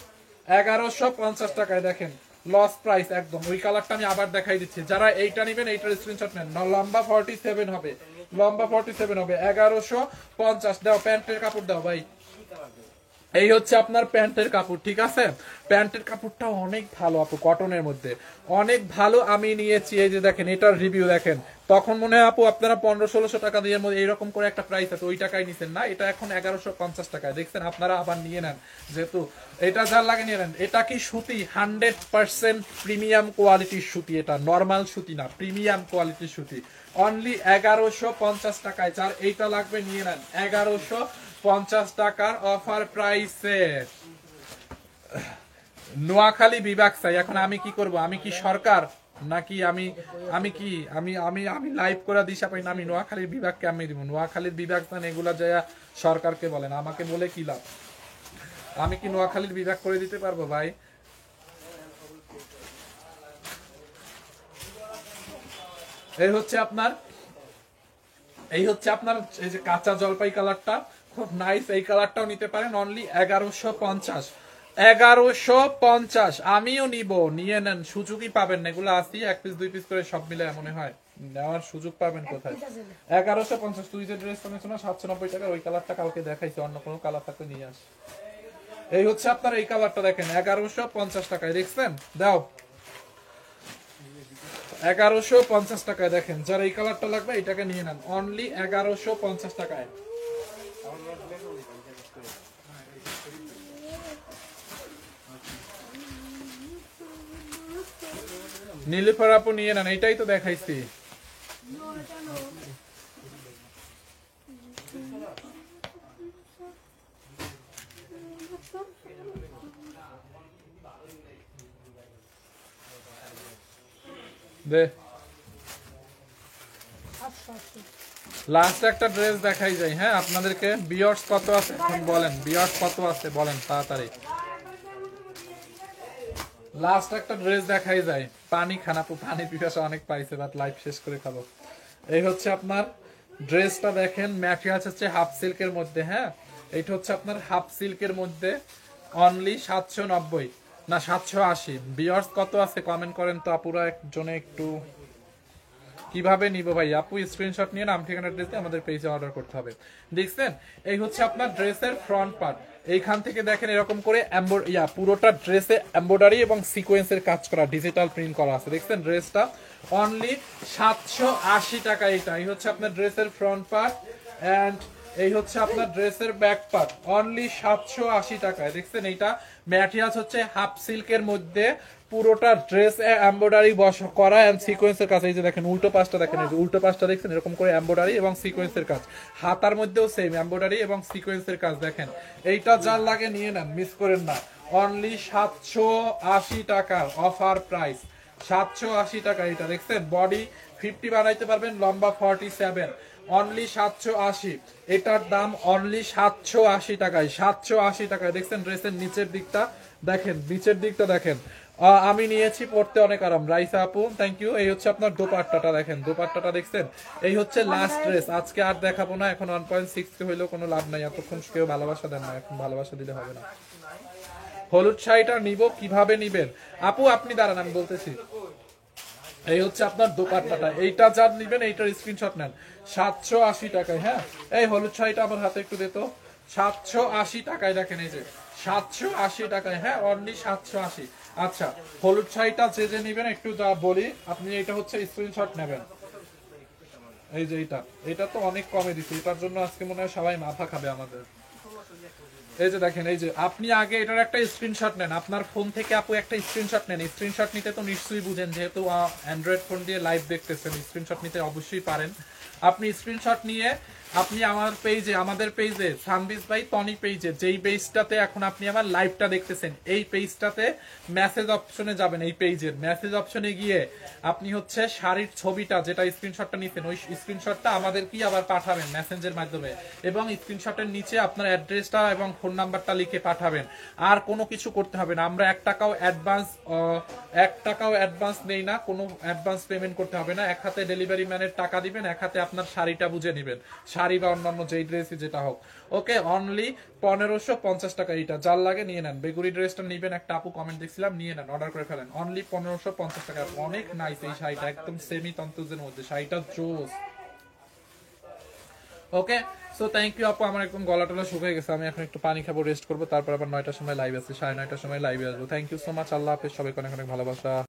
1150 টাকায় দেখেন, লস প্রাইস একদম। ওই কালারটা আমি আবার দেখাই দিচ্ছি, যারা এইটা নেবেন এইটার স্ক্রিনশট নেন। লম্বা 47 হবে, লম্বা 47 হবে, 1150। দাও প্যান্টের কাপড় দাও ভাই। এই হচ্ছে আপনার প্যান্টের কাপড়, ঠিক আছে? প্যান্টের কাপড়টা অনেক ভালো আপু, কটনের মধ্যে অনেক ভালো। আমি নিয়েছি, এই যে দেখেন এটার রিভিউ দেখেন। তখন মনে হয় আপু আপনারা 1500-1600 টাকা দিয়ে মধ্যে এইরকম করে একটা প্রাইস আছে, ওই টাকায় নিছেন না, এটা এখন 1150 টাকায়। দেখছেন? আপনারা আবার নিয়ে নেন, যেহেতু এটা যার লাগে নিয়ে নেন। এটা কি সুতি? 100% প্রিমিয়াম কোয়ালিটির সুতি, এটা নর্মাল সুতি না, প্রিমিয়াম কোয়ালিটির সুতি। অনলি 1150 টাকায়, যার এইটা লাগবে নিয়ে নেন। 1150 টাকার অফার প্রাইসে। নোয়াখালী বিভাগ চাই। এখন আমি কি করব? আমি কি সরকার নাকি? আমি লাইভ করে দিশা পাই না। আমি নোয়াখালীর বিভাগকে আমি দিব? নোয়াখালীর বিভাগ দেন, এগুলা যায় সরকারকে বলেন, আমাকে বলে কি লাভ? আমি কি নোয়াখালীর বিভাগ করে দিতে পারবো ভাই? এই হচ্ছে আপনার এই যে কাঁচা জলপাই কালারটা, খুব নাইস। এই কালারটাও নিতে পারেন, অনলি 1150। 1150 আমিও নিব, নিয়ে নেন, সুযোগই পাবেন না। এগুলো আসি 1 পিস 2 পিস করে সব মিলে মনে হয়, নেওয়ার সুযোগ পাবেন কোথায়? 1150। তুই যে ড্রেস কিনেছো না 790 টাকা, ওই কালারটা কালকে দেখাইছি, অন্য কোনো কালার থাকলে নিয়ে আস। এই হচ্ছে আপনার এই কালারটা দেখেন 1150 টাকায়। দেখছেন? দাও 1150 টাকায়। দেখেন, যার এই কালারটা লাগবে এটাকে নিয়ে নেন, অনলি 1150 টাকায়। নীলিফার আপু নিয়ে নেন, এটাই তো দেখাইছি। দে লাস্ট একটা ড্রেস দেখাই যায়। হ্যাঁ, আপনাদেরকে বিয়ার্স কত আছে এখন বলেন, বিয়ার্স কত আছে বলেন তাড়াতাড়ি। লাস্ট একটা ড্রেস দেখাই যায়। পানি খান আপু, পানি পিপাসা অনেক পাইছে, বাট লাইফ শেষ করে খাবো। এই হচ্ছে আপনার ড্রেসটা দেখেন, ম্যাটেরিয়াল হচ্ছে হাফ সিল্কের মধ্যে। হ্যাঁ, এইটা হচ্ছে আপনার হাফ সিল্কের মধ্যে, অনলি 790 না 780। বিয়ার্স কত আছে কমেন্ট করেন তো আপুরা, একজনে একটু। কিভাবে নিব ভাই? আপু স্ক্রিনশট নিয়ে নাম ঠিকানা অ্যাড্রেস দিয়ে আমাদের পেজে অর্ডার করতে হবে। দেখছেন? এই হচ্ছে আপনার ড্রেসের ফ্রন্ট পার্ট। এইখান থেকে দেখেন এরকম করে পুরোটা ড্রেসে এমব্রয়ডারি এবং সিকোয়েন্সের কাজ করা, ডিজিটাল প্রিন্ট করা আছে। দেখছেন? ড্রেসটা অনলি 780 টাকা। এই হচ্ছে আপনার ড্রেসের ফ্রন্ট পার্ট, এন্ড এই হচ্ছে আপনার ড্রেসের ব্যাক পার্ট, অনলি 780 টাকায়। দেখছেন? এইটা ম্যাটেরিয়াল হচ্ছে হাফ সিল্কের মধ্যে, পুরোটা ড্রেস এমব্রয়ডারি করা এন্ড সিকোয়েন্সের কাজ। এই যে দেখেন উল্টো পাশটা দেখেন, এই যে উল্টো পাশটা দেখছেন এরকম করে এমব্রয়ডারি এবং সিকোয়েন্সের কাজ। হাতার মধ্যেও সেম এমব্রয়ডারি এবং সিকোয়েন্সের কাজ। দেখেন, এইটা যার লাগে নিয়ে নেন, মিস করেন না। অনলি 780 টাকার অফার প্রাইস, 780 টাকা। এটা দেখছেন? বডি 50 বানাইতে পারবেন, লম্বা 47, অনলি 780। এটার দাম অনলি 780 টাকায়, 780 টাকায়। দেখছেন? ড্রেসের নিচের দিকটা দেখেন, নিচের দিকটা দেখেন, আমি নিয়েছি, পড়তে অনেক আরাম। রাইসা আপু থ্যাংক ইউ। এই হচ্ছে আপনার দোপাট্টাটা, দেখেন দোপাট্টাটা দেখছেন, এই হচ্ছে লাস্ট ড্রেস। আজকে আর দেখাবো না, এখন 1.6 হইলেও কোনো লাভ নাই, এতক্ষণ কেউ ভালোবাসা দেন না, এখন ভালোবাসা দিলে হবে না। হলুদ শাড়িটা নিব, কিভাবে নিবেন আপু? আপনি দাঁড়ান, আমি বলতেছি। এই হচ্ছে আপনার দোপাট্টাটা, এইটা যার নিবেন এইটার স্ক্রিনশট নেন। 780 টাকায়। হ্যাঁ, এই হলুদ শাড়িটা আমার হাতে একটু দিত। 780 টাকায়, দেখেন এই যে 780 টাকায়। হ্যাঁ, অনলি 780। আচ্ছা, হলুদ শাড়িটা যে যে নিবেন একটু যা বলি, আপনি এটা হচ্ছে স্ক্রিনশট নেবেন। এই যে এটা তো অনেক কমে দিচ্ছে, এটার জন্য আজকে মনে হয় সবাই মাথা খাবে আমাদের। এই যে দেখেন, এই যে আপনি আগে এটার একটা স্ক্রিনশট নেন, আপনার ফোন থেকে আপু একটা স্ক্রিনশট নেন। স্ক্রিনশট নিতে তো নিশ্চয়ই বুঝেন, যেহেতু অ্যান্ড্রয়েড ফোন দিয়ে লাইভ দেখতেছেন, স্ক্রিনশট নিতে অবশ্যই পারেন। আপনি স্ক্রিনশট নিয়ে আপনি আমার পেজে, আমাদের পেজে সানবিজ বাই টনি পেজে, যেই পেজটাতে এখন আপনি আমার লাইভটা দেখতেছেন, এই পেজটাতে মেসেজ অপশনে যাবেন। এই পেজের মেসেজ অপশনে গিয়ে আপনি হচ্ছে শাড়ির ছবিটা, যেটা স্ক্রিনশটটা নিতেন, ওই স্ক্রিনশটটা আমাদেরকেই আবার পাঠাবেন মেসেঞ্জের মাধ্যমে, এবং স্ক্রিনশটের নিচে আপনার অ্যাড্রেসটা এবং ফোন নাম্বারটা লিখে পাঠাবেন। আর কোনো কিছু করতে হবে না, আমরা 1 টাকাও অ্যাডভান্স নেই না, কোনো অ্যাডভান্স পেমেন্ট করতে হবে না। এক হাতে ডেলিভারি ম্যানের টাকা দিবেন, এক হাতে আপনার শাড়িটা বুঝে নেবেন, শাড়ি বা অন্যান্য যেই ড্রেসই যেটা হোক। ওকে, অনলি 1550 টাকা। এইটা যার লাগে নিয়ে নেন। বেগুনি ড্রেসটা নিবেন, একটা আপু কমেন্ট দেখছিলাম, নিয়ে নেন, অর্ডার করে ফেলেন। অনলি 1550 টাকা। অনেক নাইস এই শাড়িটা, একদম সেমি তন্তুজের মধ্যে, শাড়িটা জোস। ওকে, সো থ্যাংক ইউ আপু। আমার একদম গলা টলা শুকিয়ে গেছে, আমি এখন একটু পানি খাবো, রেস্ট করবো, তারপর আবার 9টার সময় লাইভ আছে, 9:30টার সময় লাইভে আসবো। থ্যাংক ইউ সো মাচ, আল্লাহ হাফেজ, সবাইকে অনেক অনেক ভালোবাসা।